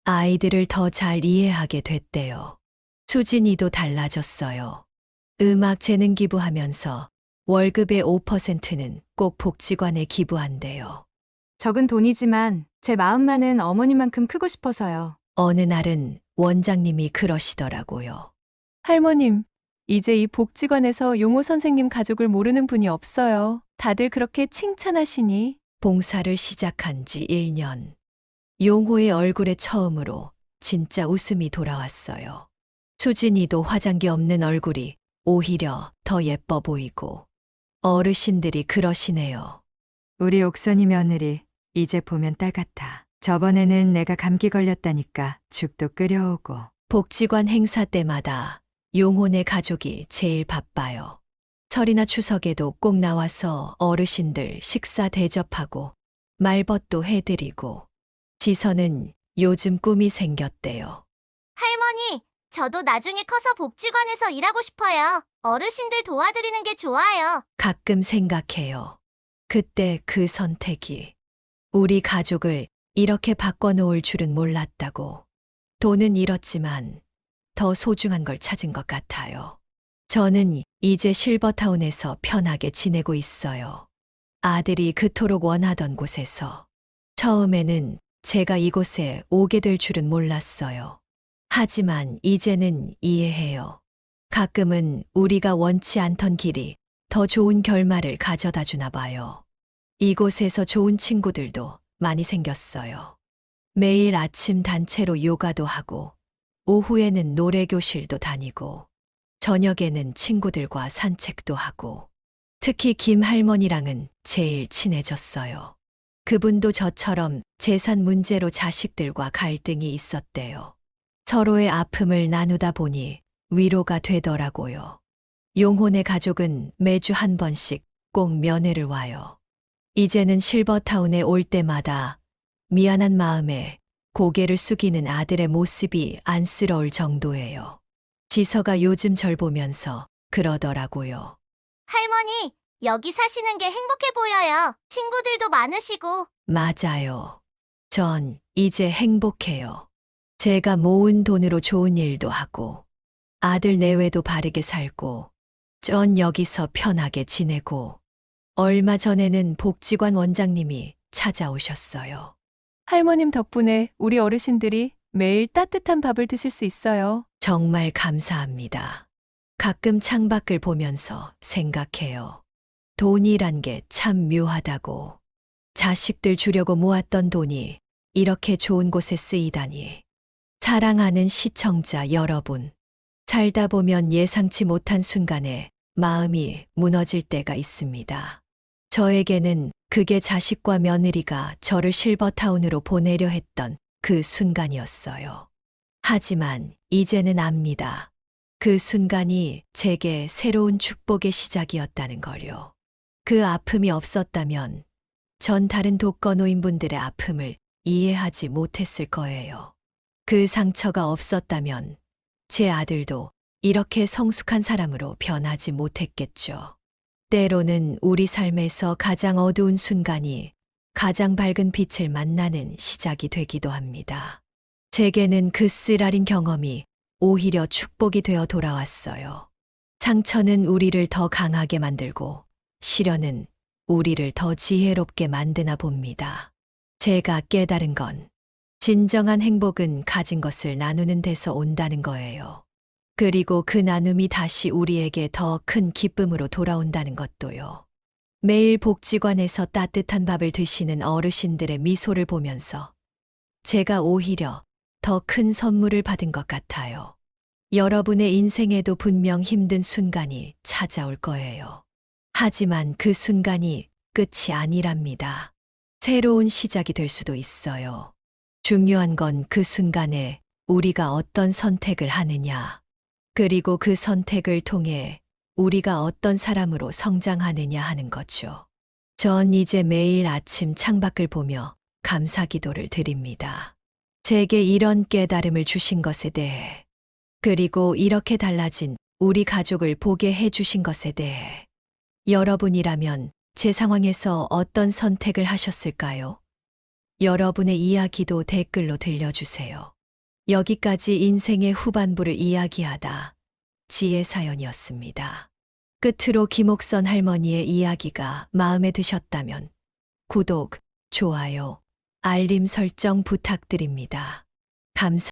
아이들을 더 잘 이해하게 됐대요. 수진이도 달라졌어요. 음악 재능 기부하면서 월급의 5%는 꼭 복지관에 기부한대요. 적은 돈이지만 제 마음만은 어머님만큼 크고 싶어서요. 어느 날은 원장님이 그러시더라고요. 할머님, 이제 이 복지관에서 용호 선생님 가족을 모르는 분이 없어요. 다들 그렇게 칭찬하시니. 봉사를 시작한 지 1년. 용호의 얼굴에 처음으로 진짜 웃음이 돌아왔어요. 수진이도 화장기 없는 얼굴이 오히려 더 예뻐 보이고 어르신들이 그러시네요. 우리 옥선이 며느리 이제 보면 딸 같아. 저번에는 내가 감기 걸렸다니까 죽도 끓여오고. 복지관 행사 때마다 용호네 가족이 제일 바빠요. 설이나 추석에도 꼭 나와서 어르신들 식사 대접하고 말벗도 해드리고. 지선은 요즘 꿈이 생겼대요. 할머니, 저도 나중에 커서 복지관에서 일하고 싶어요. 어르신들 도와드리는 게 좋아요. 가끔 생각해요. 그때 그 선택이 우리 가족을 이렇게 바꿔놓을 줄은 몰랐다고. 돈은 잃었지만 더 소중한 걸 찾은 것 같아요. 저는 이제 실버타운에서 편하게 지내고 있어요. 아들이 그토록 원하던 곳에서. 처음에는 제가 이곳에 오게 될 줄은 몰랐어요. 하지만 이제는 이해해요. 가끔은 우리가 원치 않던 길이 더 좋은 결말을 가져다 주나 봐요. 이곳에서 좋은 친구들도 많이 생겼어요. 매일 아침 단체로 요가도 하고, 오후에는 노래교실도 다니고, 저녁에는 친구들과 산책도 하고, 특히 김 할머니랑은 제일 친해졌어요. 그분도 저처럼 재산 문제로 자식들과 갈등이 있었대요. 서로의 아픔을 나누다 보니 위로가 되더라고요. 용혼의 가족은 매주 한 번씩 꼭 면회를 와요. 이제는 실버타운에 올 때마다 미안한 마음에 고개를 숙이는 아들의 모습이 안쓰러울 정도예요. 지서가 요즘 절 보면서 그러더라고요. 할머니, 여기 사시는 게 행복해 보여요. 친구들도 많으시고. 맞아요. 전 이제 행복해요. 제가 모은 돈으로 좋은 일도 하고, 아들 내외도 바르게 살고, 전 여기서 편하게 지내고, 얼마 전에는 복지관 원장님이 찾아오셨어요. 할머님 덕분에 우리 어르신들이 매일 따뜻한 밥을 드실 수 있어요. 정말 감사합니다. 가끔 창밖을 보면서 생각해요. 돈이란 게 참 묘하다고. 자식들 주려고 모았던 돈이 이렇게 좋은 곳에 쓰이다니. 사랑하는 시청자 여러분, 살다 보면 예상치 못한 순간에 마음이 무너질 때가 있습니다. 저에게는 그게 자식과 며느리가 저를 실버타운으로 보내려 했던 그 순간이었어요. 하지만 이제는 압니다. 그 순간이 제게 새로운 축복의 시작이었다는 걸요. 그 아픔이 없었다면 전 다른 독거노인분들의 아픔을 이해하지 못했을 거예요. 그 상처가 없었다면 제 아들도 이렇게 성숙한 사람으로 변하지 못했겠죠. 때로는 우리 삶에서 가장 어두운 순간이 가장 밝은 빛을 만나는 시작이 되기도 합니다. 제게는 그 쓰라린 경험이 오히려 축복이 되어 돌아왔어요. 상처는 우리를 더 강하게 만들고 시련은 우리를 더 지혜롭게 만드나 봅니다. 제가 깨달은 건 진정한 행복은 가진 것을 나누는 데서 온다는 거예요. 그리고 그 나눔이 다시 우리에게 더 큰 기쁨으로 돌아온다는 것도요. 매일 복지관에서 따뜻한 밥을 드시는 어르신들의 미소를 보면서 제가 오히려 더 큰 선물을 받은 것 같아요. 여러분의 인생에도 분명 힘든 순간이 찾아올 거예요. 하지만 그 순간이 끝이 아니랍니다. 새로운 시작이 될 수도 있어요. 중요한 건 그 순간에 우리가 어떤 선택을 하느냐, 그리고 그 선택을 통해 우리가 어떤 사람으로 성장하느냐 하는 거죠. 전 이제 매일 아침 창밖을 보며 감사 기도를 드립니다. 제게 이런 깨달음을 주신 것에 대해, 그리고 이렇게 달라진 우리 가족을 보게 해주신 것에 대해, 여러분이라면 제 상황에서 어떤 선택을 하셨을까요? 여러분의 이야기도 댓글로 들려주세요. 여기까지 인생의 후반부를 이야기하다 지혜 사연이었습니다. 끝으로 김옥선 할머니의 이야기가 마음에 드셨다면 구독, 좋아요, 알림 설정 부탁드립니다. 감사합니다.